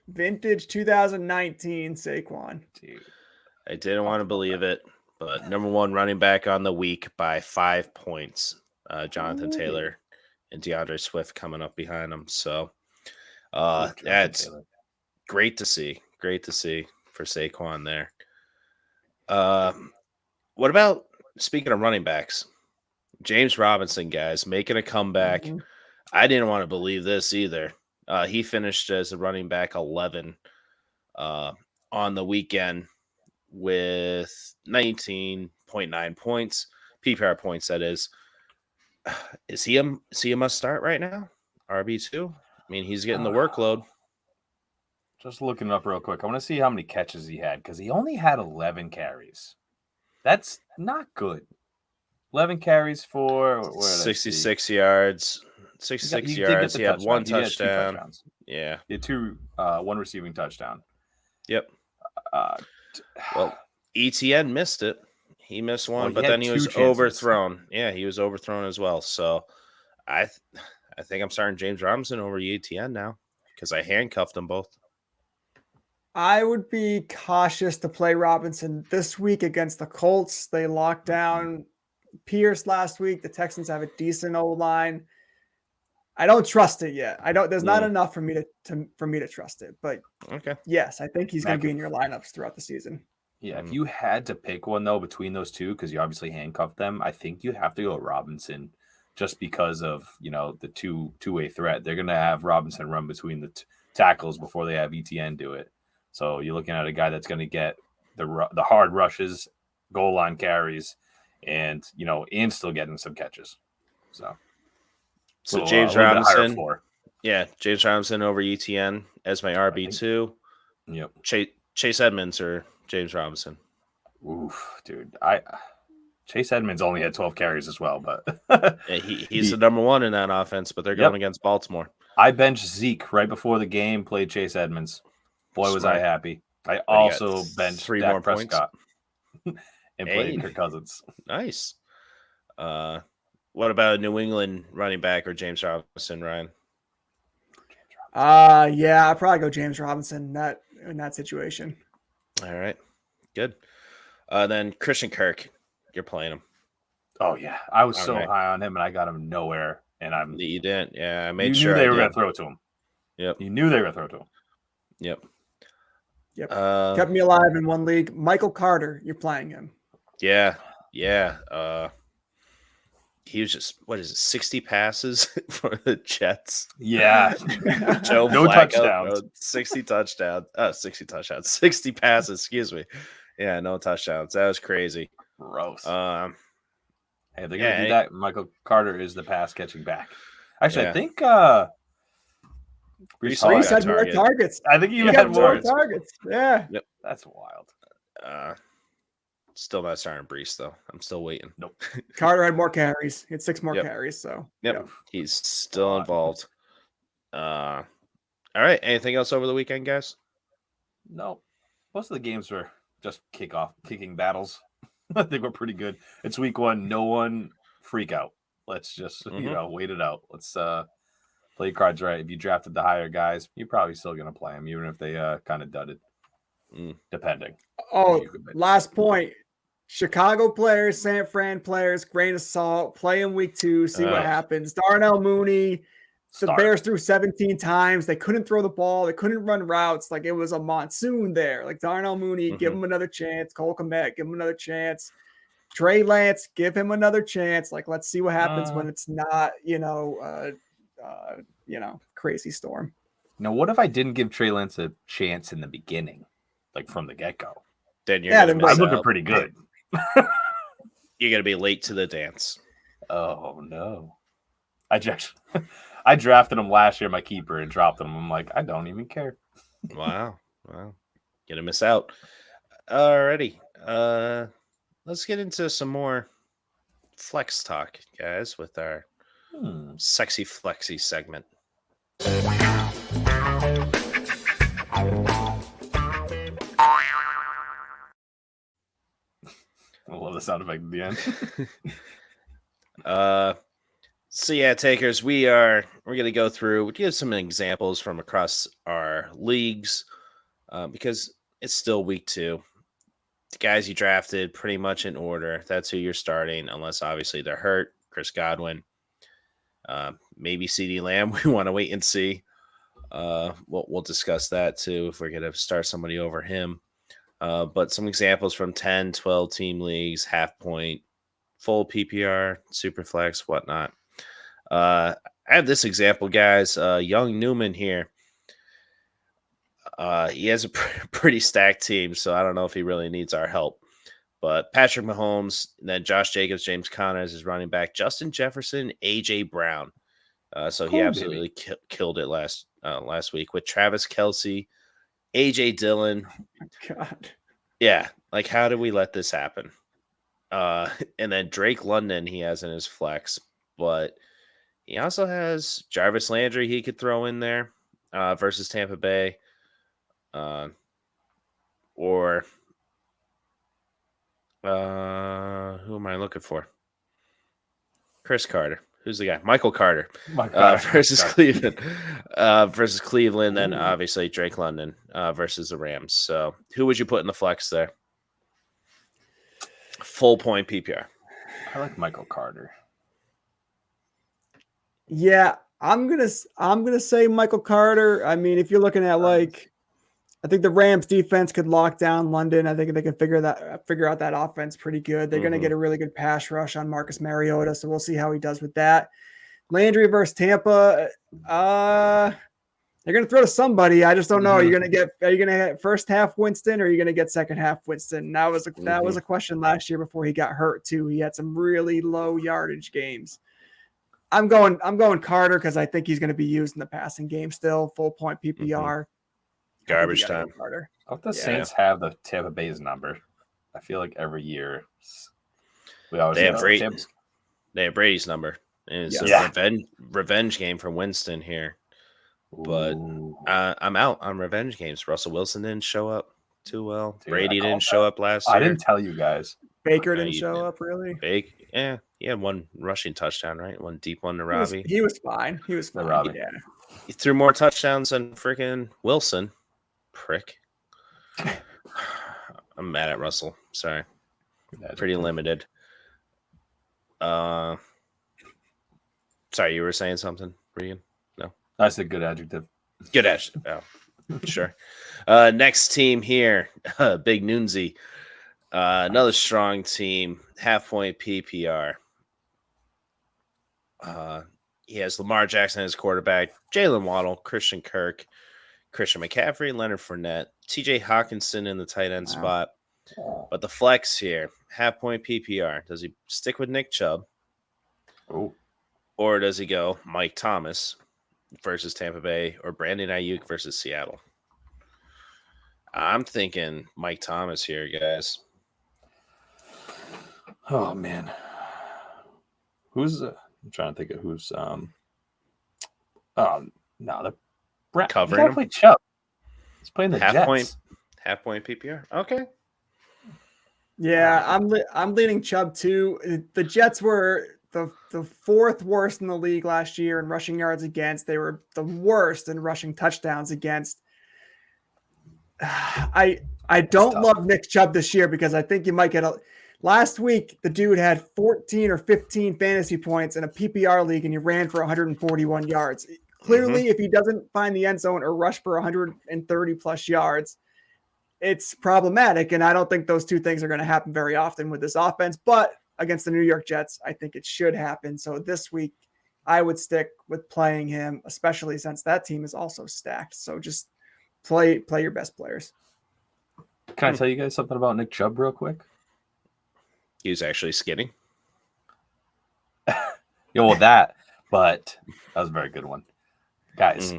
Vintage 2019 Saquon. Dude. I didn't want to believe it, but number one running back on the week by 5 points. Jonathan Taylor and DeAndre Swift coming up behind him. So that's great to see. Great to see for Saquon there. What about, speaking of running backs, James Robinson, guys, making a comeback. Mm-hmm. I didn't want to believe this either. He finished as a running back 11 on the weekend with 19.9 points, PPR points, that is. Is he a must start right now? RB2? I mean, he's getting the workload. Just looking up real quick. I want to see how many catches he had because he only had 11 carries. That's not good. 11 carries for 66 yards. 66 yards. He had one touchdown. Yeah. He had one receiving touchdown. Yep. Well, ETN missed it. He missed one, but then he was overthrown. Yeah, he was overthrown as well. So I think I'm starting James Robinson over ETN now because I handcuffed them both. I would be cautious to play Robinson this week against the Colts. They locked down Pierce last week. The Texans have a decent O-line. I don't trust it yet. There's not enough for me to trust it. But okay. Yes, I think he's going to be in your lineups throughout the season. Yeah, if you had to pick one though between those two, because you obviously handcuffed them, I think you'd have to go Robinson, just because of the two-way threat. They're going to have Robinson run between the tackles before they have ETN do it. So you're looking at a guy that's going to get the hard rushes, goal line carries, and still getting some catches. So James Robinson, James Robinson over ETN as my RB2. Yep. Chase Edmonds or James Robinson. Oof, dude. Chase Edmonds only had 12 carries as well, but he's the number one in that offense, but they're going against Baltimore. I benched Zeke right before the game, played Chase Edmonds. Boy, was I happy. I also benched 3 Dak more Prescott points. and played Kirk Cousins. Nice. What about a New England running back or James Robinson, Ryan? Yeah, I'd probably go James Robinson in that situation. All right. Good. Then Christian Kirk, you're playing him. Oh, yeah. I was so high on him, and I got him nowhere. And you didn't. Yeah, I made sure they were going to throw it to him. Yep. You knew they were going to throw it to him. Yep. Kept me alive in one league. Michael Carter, you're playing him. Yeah. He was just 60 passes for the Jets. Yeah. Joe no Flacco, touchdowns. 60 touchdowns. 60 passes, excuse me. Yeah, no touchdowns. That was crazy. Gross. Hey, they're gonna do that. Michael Carter is the pass catching back. Actually, I think Brees had more targets. I think he had more targets. Yeah. Yep. That's wild. Still not starting Brees though. I'm still waiting. Nope. Carter had more carries. He had 6 more carries. So he's still involved. All right. Anything else over the weekend, guys? No. Most of the games were just kicking battles. I think we're pretty good. It's week 1. No one freak out. Let's just wait it out. Let's play your cards right. If you drafted the higher guys, you're probably still gonna play them, even if they kind of dudded. Depending. Oh, last point. Chicago players, San Fran players, grain of salt, play in week 2, see what happens. Darnell, Mooney, the Bears threw 17 times. They couldn't throw the ball. They couldn't run routes. Like, it was a monsoon there. Like, Darnell Mooney, give him another chance. Cole Kmet, give him another chance. Trey Lance, give him another chance. Like, let's see what happens when it's not, crazy storm. Now, what if I didn't give Trey Lance a chance in the beginning, like from the get-go? Then I'm looking pretty good. You're gonna be late to the dance. Oh no! I drafted him last year, my keeper, and dropped him. I'm like, I don't even care. Wow. Gonna miss out. Alrighty. Let's get into some more flex talk, guys, with our sexy flexy segment. I love the sound effect at the end. So yeah, takers, we're gonna go through, give some examples from across our leagues, because it's still week 2. The guys you drafted pretty much in order. That's who you're starting, unless obviously they're hurt. Chris Godwin, maybe CeeDee Lamb. We want to wait and see. We'll discuss that too if we're gonna start somebody over him. But some examples from 10, 12 team leagues, half point, full PPR, super flex, whatnot. I have this example, guys. Young Newman here. He has a pretty stacked team, so I don't know if he really needs our help. But Patrick Mahomes, and then Josh Jacobs, James Conner as his running back, Justin Jefferson, A.J. Brown. So he absolutely killed it last week with Travis Kelce, AJ Dillon. God. Yeah, like how did we let this happen? And then Drake London he has in his flex, but he also has Jarvis Landry he could throw in there versus Tampa Bay. Or who am I looking for? Chris Carter. Who's the guy? Michael Carter versus Cleveland. Versus Cleveland, then obviously Drake London versus the Rams. So who would you put in the flex there? Full point PPR. I like Michael Carter. Yeah, I'm gonna say Michael Carter. I mean, if you're looking at like, I think the Rams defense could lock down London. I think they can figure out that offense pretty good. They're gonna get a really good pass rush on Marcus Mariota, so we'll see how he does with that. Landry versus Tampa. They're gonna throw to somebody. I just don't know. Are you gonna get first half Winston or are you gonna get second half Winston? That was a question last year before he got hurt too. He had some really low yardage games. I'm going Carter because I think he's going to be used in the passing game still. Full point PPR. Garbage time. Carter. I hope the Saints have the Tampa Bay's number. I feel like every year we always have Brady's number. And it's a revenge game for Winston here. But I'm out on revenge games. Russell Wilson didn't show up too well. Dude, Brady didn't show up last year. I didn't tell you guys. Baker didn't show up, really? Yeah, he had one rushing touchdown, right? One deep one to Robbie. He was fine. He was fine. Robbie. Yeah. He threw more touchdowns than freaking Wilson. Prick. I'm mad at Russell. Sorry. Pretty limited. Sorry, you were saying something, Regan? No. I said good adjective. Good adjective. Oh, sure. Next team here, Big Noonsy. Another strong team, half point PPR. He has Lamar Jackson as quarterback, Jalen Waddle, Christian Kirk, Christian McCaffrey, Leonard Fournette, TJ Hawkinson in the tight end spot. But the flex here, half point PPR. Does he stick with Nick Chubb? Oh. Or does he go Mike Thomas versus Tampa Bay or Brandon Ayuk versus Seattle? I'm thinking Mike Thomas here, guys. Oh man, who's? I'm trying to think of who's. No, the covering him. Play Chubb. He's playing the Jets. Half point PPR. Okay. Yeah, I'm leaning Chubb too. The Jets were the fourth worst in the league last year in rushing yards against. They were the worst in rushing touchdowns against. I don't love Nick Chubb this year because I think you might get a. Last week, the dude had 14 or 15 fantasy points in a PPR league, and he ran for 141 yards. Clearly, if he doesn't find the end zone or rush for 130 plus yards, it's problematic. And I don't think those two things are going to happen very often with this offense. But against the New York Jets, I think it should happen. So this week, I would stick with playing him, especially since that team is also stacked. So just play your best players. Can I tell you guys something about Nick Chubb real quick? He was actually skinny. But that was a very good one. Guys,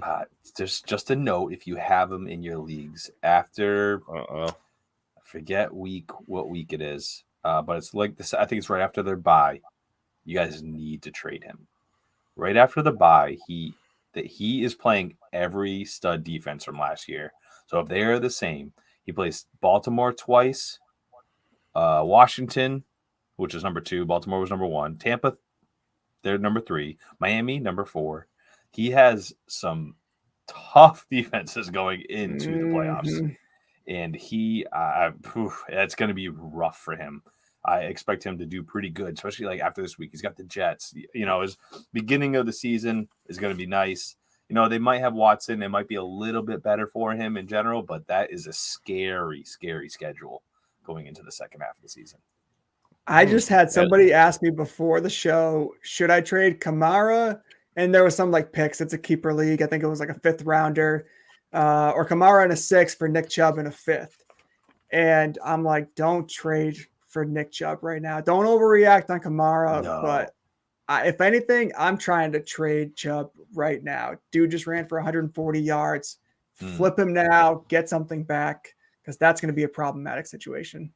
just a note, if you have him in your leagues after, I forget what week it is, but it's like this. I think it's right after their bye. You guys need to trade him. Right after the bye, he is playing every stud defense from last year. So if they are the same, he plays Baltimore twice, Washington, which is number 2. Baltimore was number 1. Tampa, they're number 3. Miami, number 4. He has some tough defenses going into the playoffs. And it's going to be rough for him. I expect him to do pretty good, especially like after this week. He's got the Jets. His beginning of the season is going to be nice. They might have Watson. It might be a little bit better for him in general, but that is a scary, scary schedule going into the second half of the season. I just had somebody ask me before the show, should I trade Kamara? And there was some like picks. It's a keeper league. I think it was like a 5th rounder or Kamara in a 6th for Nick Chubb in a 5th. And I'm like, don't trade for Nick Chubb right now. Don't overreact on Kamara. No. But if anything, I'm trying to trade Chubb right now. Dude just ran for 140 yards, Flip him now, get something back, because that's going to be a problematic situation.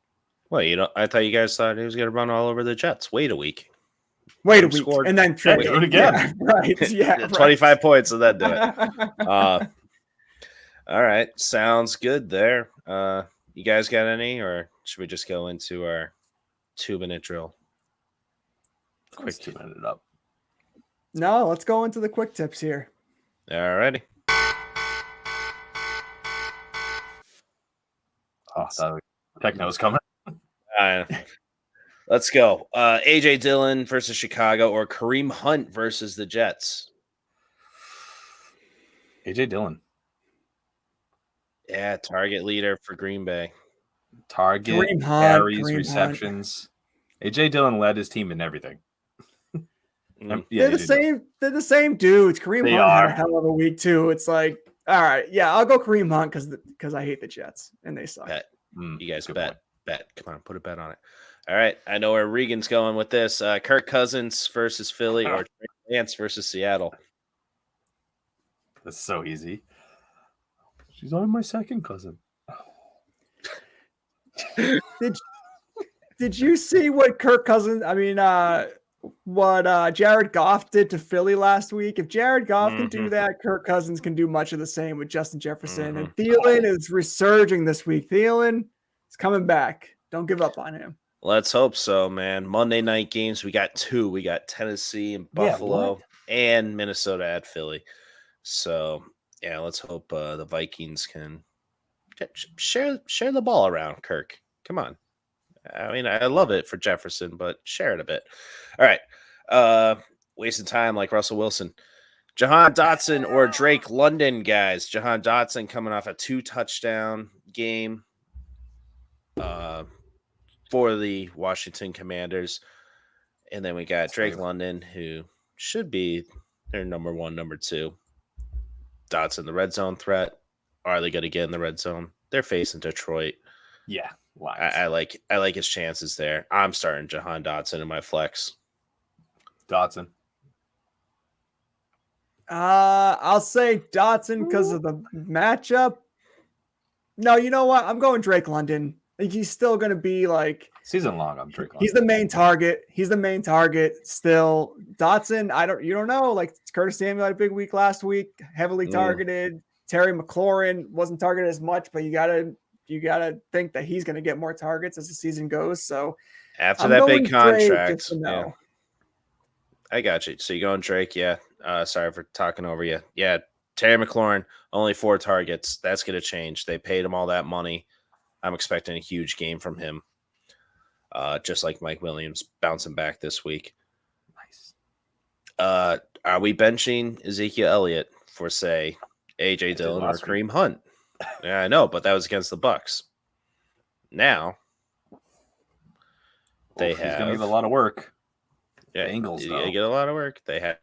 Well, I thought you guys thought he was going to run all over the Jets. Wait a week. Wait a week, and then trade do it again. Yeah, right. Yeah, right. 25 points and then do it. All right. Sounds good there. You guys got any, or should we just go into our 2-minute drill? Quick 2-minute up. No, let's go into the quick tips here. All righty. Oh, that techno's coming. Let's go. AJ Dillon versus Chicago or Kareem Hunt versus the Jets. AJ Dillon. Yeah, target leader for Green Bay. Target, Kareem Hunt, carries, Kareem receptions. AJ Dillon led his team in everything. They're the same dudes. Kareem Hunt had a hell of a week too. It's like, all right, yeah, I'll go Kareem Hunt because I hate the Jets and they suck. Bet. You guys bet. Come on, put a bet on it. All right, I know where Regan's going with this. Kirk Cousins versus Philly or Trey Lance versus Seattle. That's so easy. She's only my second cousin. Did you see what Kirk Cousins? I mean, what Jared Goff did to Philly last week? If Jared Goff can do that, Kirk Cousins can do much of the same with Justin Jefferson. And Thielen is resurging this week. Thielen is coming back. Don't give up on him. Let's hope so, man. Monday night games, we got 2. We got Tennessee and Buffalo and Minnesota at Philly. So, yeah, let's hope the Vikings can share the ball around, Kirk. Come on. I mean, I love it for Jefferson, but share it a bit. All right. Wasting time like Russell Wilson. Jahan Dotson or Drake London, guys. Jahan Dotson coming off a 2-touchdown game for the Washington Commanders. And then we got Drake London, who should be their number 1, number 2. Dotson, the red zone threat. Are they going to get in the red zone? They're facing Detroit. Yeah. I like his chances there. I'm starting Jahan Dotson in my flex. Dotson. I'll say Dotson because of the matchup. No, you know what? I'm going Drake London. I think he's still going to be like season long. I'm Drake London. He's the main target. Still. Dotson, you don't know. Like Curtis Samuel had a big week last week, heavily targeted. Terry McLaurin wasn't targeted as much, but you gotta think that he's going to get more targets as the season goes. So after that big contract, yeah. I got you. So you're going Drake, yeah. Sorry for talking over you. Yeah, Terry McLaurin, only 4 targets. That's going to change. They paid him all that money. I'm expecting a huge game from him. Just like Mike Williams bouncing back this week. Nice. Are we benching Ezekiel Elliott for, say, AJ Dillon or Kareem Hunt? Yeah, I know, but that was against the Bucks. Now they have going to get a lot of work. Yeah, Bengals. They get a lot of work. They have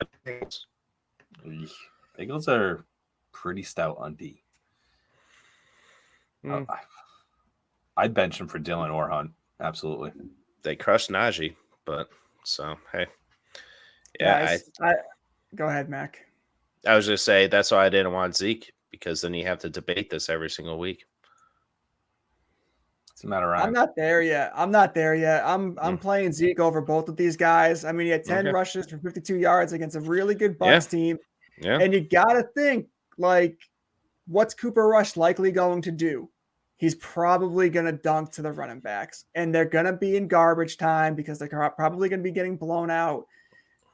Bengals are pretty stout on D. I'd bench him for Dillon or Hunt. Absolutely. They crushed Najee, but so hey, yeah. Go ahead, Mac. I was just say that's why I didn't want Zeke, because then you have to debate this every single week. It's a matter of I'm not there yet. I'm playing Zeke over both of these guys. I mean, he had 10 rushes for 52 yards against a really good Bucs team. Yeah. And you got to think, like, what's Cooper Rush likely going to do? He's probably going to dunk to the running backs, and they're going to be in garbage time because they're probably going to be getting blown out.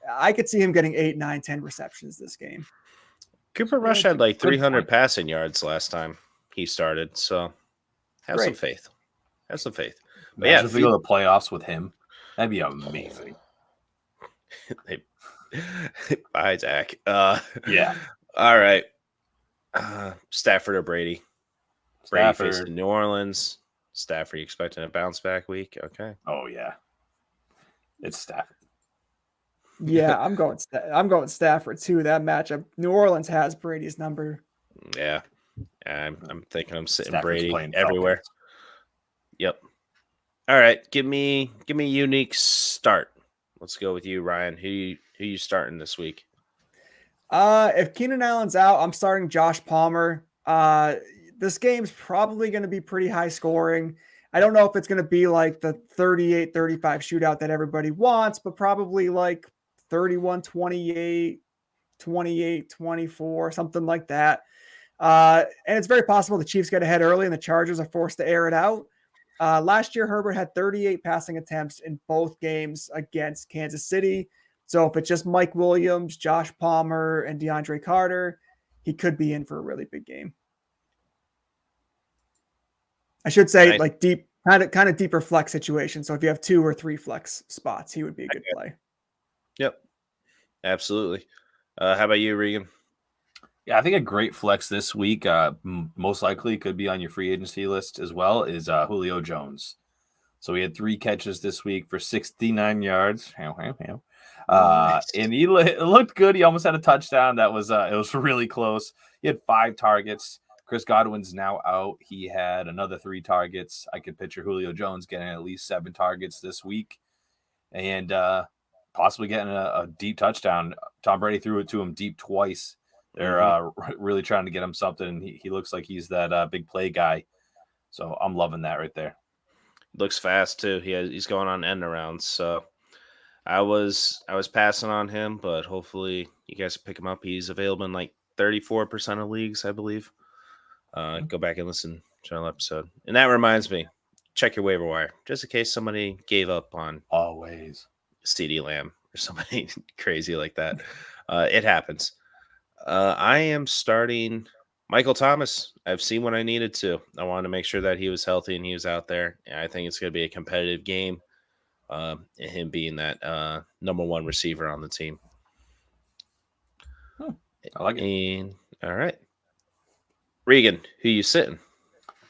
I could see him getting 8, 9, 10 receptions this game. Cooper Rush had like 300 passing yards last time he started, so have some faith. Have some faith. But if we go to the playoffs with him, that'd be amazing. Bye, Zach. Yeah. All right. Stafford or Brady? Stafford. Brady facing New Orleans. Stafford, you expecting a bounce back week? Okay. Oh yeah. It's Stafford. Yeah, I'm going Stafford too. That matchup. New Orleans has Brady's number. Yeah. I'm thinking I'm sitting Stafford's Brady everywhere. Yep. All right. Give me a unique start. Let's go with you, Ryan. Who you starting this week? If Keenan Allen's out, I'm starting Josh Palmer. This game's probably going to be pretty high scoring. I don't know if it's going to be like the 38-35 shootout that everybody wants, but probably like 31-28, 28-24, something like that. And it's very possible the Chiefs get ahead early and the Chargers are forced to air it out. Last year, Herbert had 38 passing attempts in both games against Kansas City. So if it's just Mike Williams, Josh Palmer, and DeAndre Carter, he could be in for a really big game. I should say Nice. like deep, kind of deeper flex situation. So if you have 2 or 3 flex spots, he would be a good play. Yep. Absolutely. How about you, Regan? Yeah, I think a great flex this week, most likely could be on your free agency list as well, is Julio Jones. So he had 3 catches this week for 69 yards. And he looked good. He almost had a touchdown. That was it was really close. He had 5 targets. Chris Godwin's now out. He had another 3 targets. I could picture Julio Jones getting at least 7 targets this week and possibly getting a deep touchdown. Tom Brady threw it to him deep twice. They're really trying to get him something. He looks like he's that big play guy. So I'm loving that right there. Looks fast too. He's going on end arounds. So I was passing on him, but hopefully you guys pick him up. He's available in like 34% of leagues, I believe. Go back and listen to our episode. And that reminds me, check your waiver wire just in case somebody gave up on always CD Lamb or somebody crazy like that. It happens. I am starting Michael Thomas. I've seen what I needed to. I wanted to make sure that he was healthy and he was out there. And I think it's going to be a competitive game. Him being that number 1 receiver on the team. I like it. And, all right. Regan, who you sitting?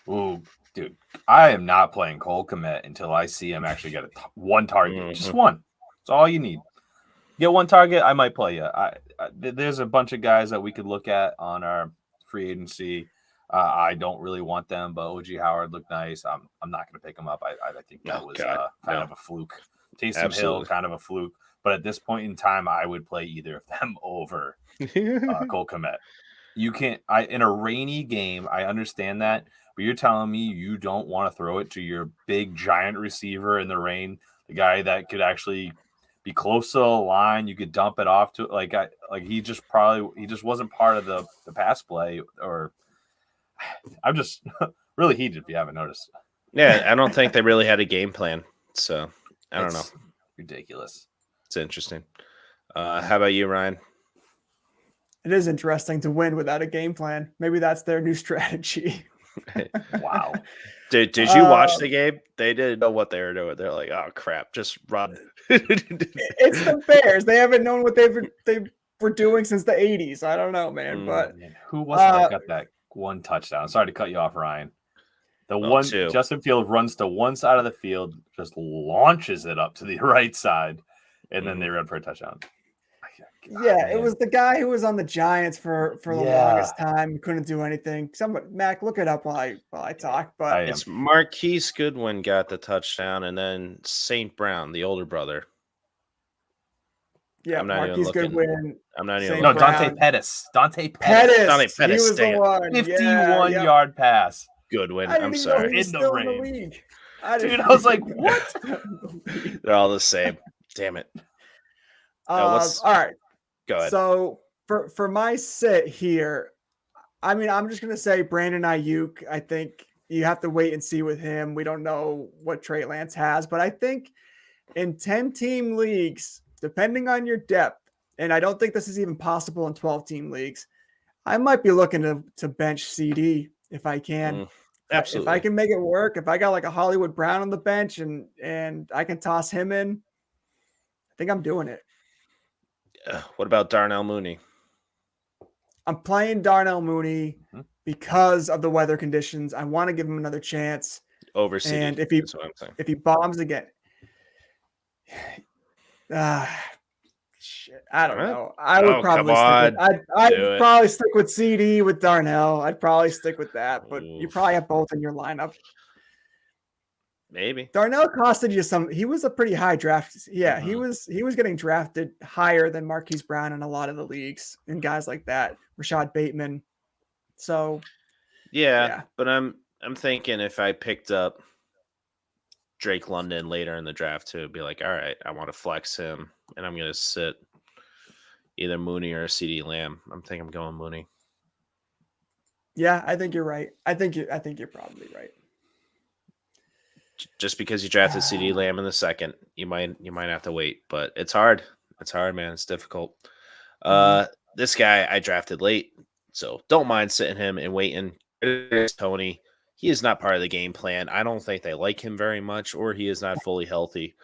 Ooh, dude. I am not playing Cole Kmet until I see him actually get 1 target. Just 1. That's all you need. Get 1 target, I might play you. There's a bunch of guys that we could look at on our free agency. I don't really want them, but OG Howard looked nice. I'm not going to pick him up. I think that was kind of a fluke. Taysom Hill, kind of a fluke. But at this point in time, I would play either of them over Cole Kmet. You can't. In a rainy game, I understand that, but you're telling me you don't want to throw it to your big giant receiver in the rain, the guy that could actually be close to the line. You could dump it off to he just wasn't part of the pass play. Or I'm just really heated if you haven't noticed. Yeah, I don't think they really had a game plan, so I don't know. Ridiculous. It's interesting. How about you, Ryan? It is interesting to win without a game plan. Maybe that's their new strategy. Wow. Did you watch the game? They didn't know what they were doing. They're like, oh crap, just run. It's the Bears. They haven't known what they were doing since the 80s. I don't know, man. But who was it that got that 1 touchdown? Sorry to cut you off, Ryan. Justin Field runs to one side of the field, just launches it up to the right side, and then they run for a touchdown. It was the guy who was on the Giants for the longest time. Couldn't do anything. Mac, look it up while I talk. But it's Marquise Goodwin got the touchdown, and then St. Brown, the older brother. Yeah, Marquise Goodwin. I'm not even. No, Dante Pettis. Dante Pettis. He was the one. 51-yard pass. Goodwin. I'm sorry. In the rain. Dude, I was like, what? They're all the same. Damn it. All right. Go ahead. So for my sit here, I mean, I'm just gonna say Brandon Ayuk. I think you have to wait and see with him. We don't know what Trey Lance has, but I think in 10-team leagues, depending on your depth, and I don't think this is even possible in 12-team leagues, I might be looking to bench CD if I can. Absolutely. If I can make it work, if I got like a Hollywood Brown on the bench and I can toss him in, I think I'm doing it. What about Darnell Mooney? I'm playing Darnell Mooney because of the weather conditions. I want to give him another chance. Over CD, and if he bombs again, shit, I don't know. I would probably I'd probably stick with CD with Darnell. I'd probably stick with that, but you probably have both in your lineup. Maybe Darnell costed you some. He was a pretty high draft. Yeah, he was getting drafted higher than Marquise Brown in a lot of the leagues and guys like that. Rashaad Bateman. So Yeah, but I'm thinking if I picked up Drake London later in the draft too, it'd be like, all right, I want to flex him, and I'm gonna sit either Mooney or CD Lamb. I'm going Mooney. Yeah, I think you're right. I think you're probably right. Just because you drafted CD Lamb in the second, you might have to wait, but it's hard. It's hard, man. It's difficult. This guy I drafted late, so don't mind sitting him and waiting. Tony, he is not part of the game plan. I don't think they like him very much, or he is not fully healthy.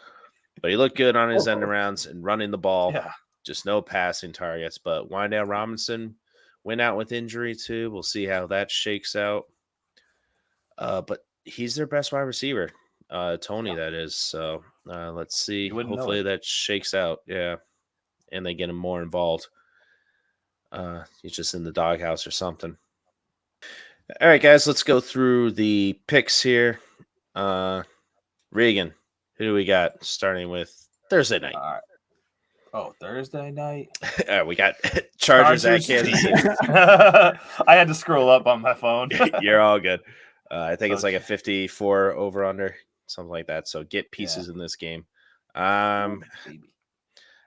But he looked good on his end rounds and running the ball. Yeah. Just no passing targets. But Wandale Robinson went out with injury too. We'll see how that shakes out. But he's their best wide receiver. Tony, that is. So let's see. Hopefully that shakes out. Yeah. And they get him more involved. He's just in the doghouse or something. All right, guys, let's go through the picks here. Regan, who do we got starting with Thursday night? Oh, Thursday night? We got Chargers at Kansas City. I had to scroll up on my phone. You're all good. I think it's like a 54 over under, something like that. So get pieces in this game. I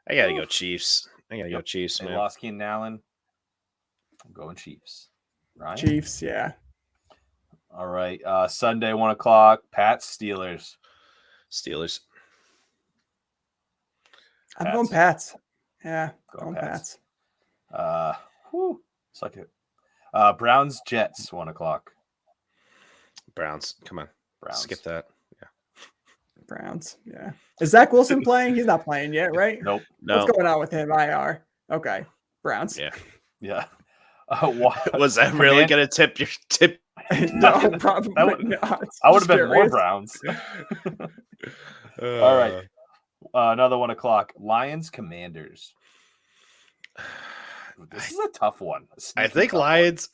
got to go Chiefs. Go Chiefs, man. They lost Keenan Allen. I'm going Chiefs. Ryan? Chiefs, yeah. All right. Sunday, 1 o'clock. Pats, Steelers. Steelers. I'm going Pats. Yeah, going Pats. Pats. Suck it. Browns, Jets, 1 o'clock. Browns. Come on. Browns. Skip that. Yeah. Browns. Yeah. Is Zach Wilson playing? He's not playing yet, right? Nope. No. What's going on with him? IR. Okay. Browns. Yeah. Yeah. Was that really going to tip your tip? No, probably not. I would have been more Browns. All right. Another 1 o'clock. Lions, Commanders. This is a tough one. I think Lions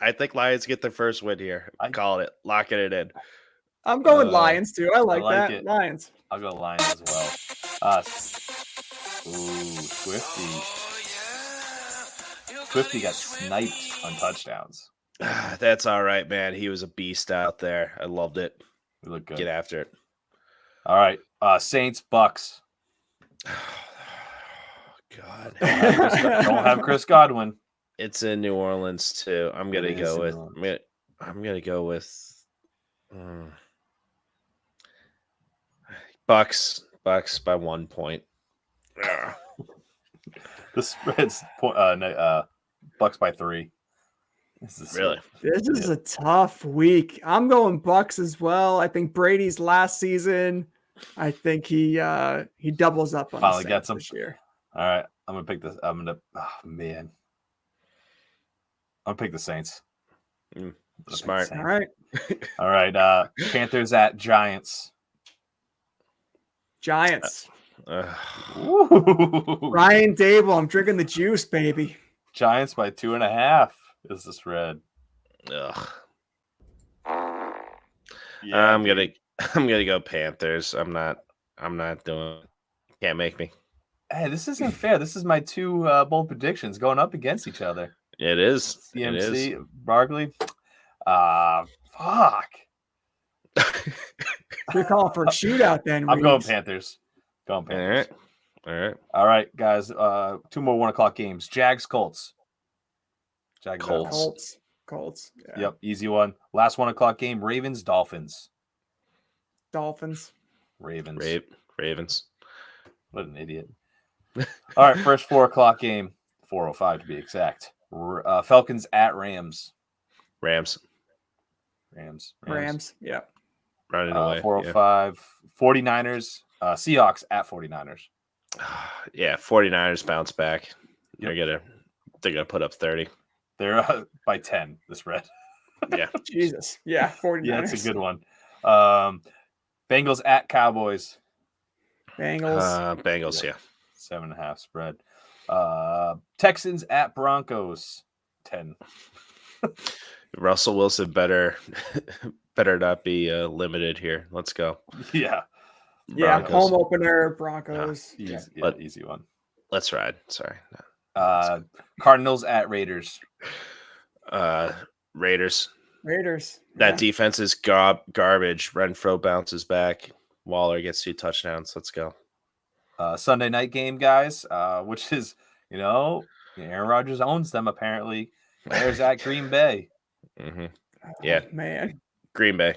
get their first win here. Call it. Locking it in. I'm going Lions too. I like that. It. Lions. I'll go Lions as well. Swifty. Swifty got sniped on touchdowns. That's all right, man. He was a beast out there. I loved it. We look good. Get after it. All right. Saints, Bucks. God. Don't have Chris Godwin. It's in New Orleans too. I'm gonna go with Bucks. Bucks by 1 point. The spread's Bucks by 3. Really? This is a tough week. I'm going Bucks as well. I think Brady's last season. I think he doubles up on finally the gets him this year. All right, I'm gonna pick this. I'm gonna pick the Saints. Smart. All right. All right. Panthers at Giants. Giants. Ooh. Ryan Dable. I'm drinking the juice, baby. Giants by 2.5 is the spread. Ugh. Yeah, I'm gonna go Panthers. I'm not doing. Can't make me. Hey, this isn't fair. This is my two bold predictions going up against each other. It is. CMC, Barkley. Fuck. You're calling for a shootout then. I'm going Reeves. Panthers. All right. All right, guys. 2 more 1 o'clock games. Jags, Colts. Jags, Colts. Yeah. Yep, easy one. Last 1 o'clock game. Ravens, Dolphins. Dolphins. Ravens. What an idiot. All right, first 4 o'clock game. 4:05 to be exact. Falcons at Rams. Rams. Yeah. Running away. 4:05. 49ers. Seahawks at 49ers. Yeah, 49ers bounce back. Yep. They're gonna put up 30. They're by 10. The spread. Yeah. Jesus. Yeah. 49ers. Yeah, that's a good one. Bengals at Cowboys. Bengals. Yeah. 7.5 spread. Texans at Broncos. 10. Russell Wilson better not be limited here. Let's go. Yeah. Yeah. Broncos. Home opener. Broncos. Easy one. Let's ride. Sorry. Cardinals at Raiders. Raiders. Raiders. That defense is garbage. Renfro bounces back. Waller gets 2 touchdowns. Let's go. Sunday night game, guys, which is, Aaron Rodgers owns them apparently. Bears at Green Bay. Mm-hmm. Oh, Yeah, man. Green Bay.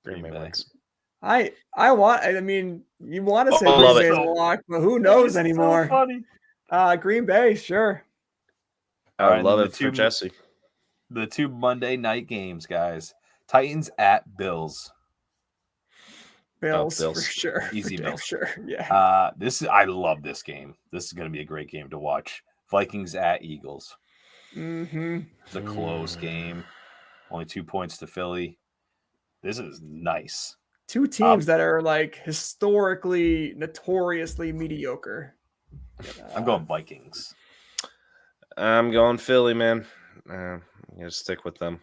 Green Bay wins. I mean, you want to say I Green love Bay's it. a lock, but who knows anymore? So funny. Green Bay, sure. I All right, love and it for Jesse. The 2 Monday night games, guys. Titans at Bills. Bills, Bills. for sure. Easy for damn Bills. sure. Yeah. I love this game. This is going to be a great game to watch. Vikings at Eagles. Mm-hmm. It's a close game. Only 2 points to Philly. This is nice. 2 teams that are like historically, notoriously mediocre. I'm going Vikings. I'm going Philly, man. I'm going to stick with them.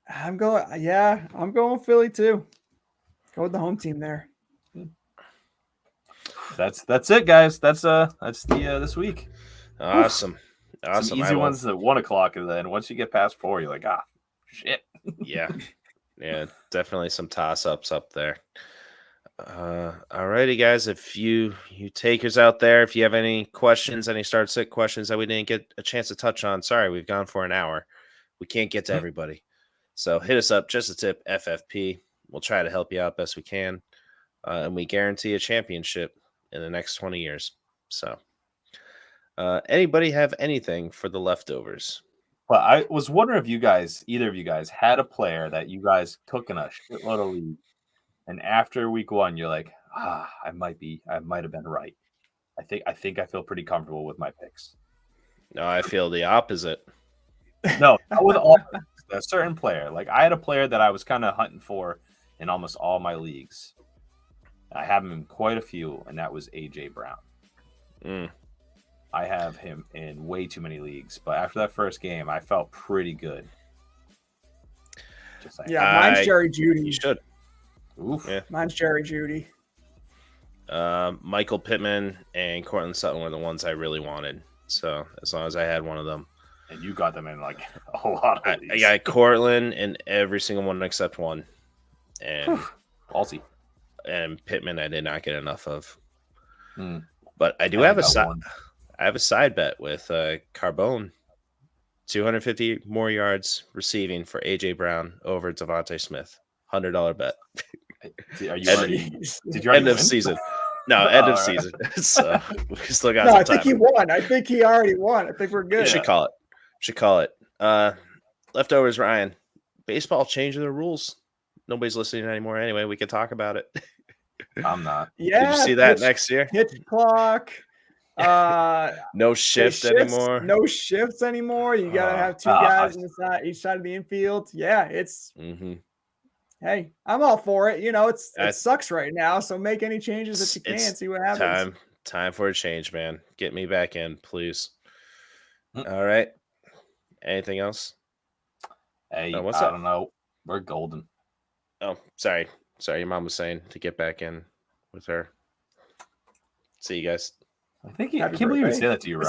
I'm going Philly too. Go with the home team there. That's it, guys. That's the this week. Awesome. Some easy ones at 1 o'clock, and then once you get past 4, you're like, shit. Yeah, definitely some toss-ups up there. Alrighty, guys. If you takers out there, if you have any questions, any start-sit questions that we didn't get a chance to touch on, sorry, we've gone for an hour. We can't get to everybody. So hit us up, just a tip, FFP. We'll try to help you out best we can. And we guarantee a championship in the next 20 years. So anybody have anything for the leftovers? Well, I was wondering if either of you guys had a player that you guys took in a shitload of league, and after week 1, you're like, I might have been right. I think I feel pretty comfortable with my picks. No, I feel the opposite. No, not with all a certain player. Like I had a player that I was kind of hunting for in almost all my leagues. I have him in quite a few, and that was AJ Brown. I have him in way too many leagues, but after that first game, I felt pretty good. Just saying. Yeah, mine's Jerry Jeudy. You should. Oof. Yeah. Mine's Jerry Jeudy. Michael Pittman and Cortland Sutton were the ones I really wanted. So as long as I had one of them. And you got them in like a lot of I got Cortland in every single one except one. And Ballsy. And Pittman I did not get enough of. But I do have I have a side bet with Carbone. 250 more yards receiving for AJ Brown over Devontae Smith. $100 bet. Are you already? Did you end of win? season? No, end of season. So we still got. No, some I think time. he won. I think he already won. I think we're good. You should call it. Leftovers, Ryan. Baseball changing the rules. Nobody's listening anymore. Anyway, we can talk about it. I'm not. Yeah. Did you see that next year? Pitch clock. No shift anymore. No shifts anymore. You gotta have 2 guys on the side, each side of the infield. Yeah, it's. Hey, I'm all for it. It sucks right now. So make any changes that you can. See what happens. Time for a change, man. Get me back in, please. All right. Anything else? Hey, what's I up? don't know. We're golden. Oh, sorry. Your mom was saying to get back in with her. See you guys. I can't believe you say that to you, Ryan.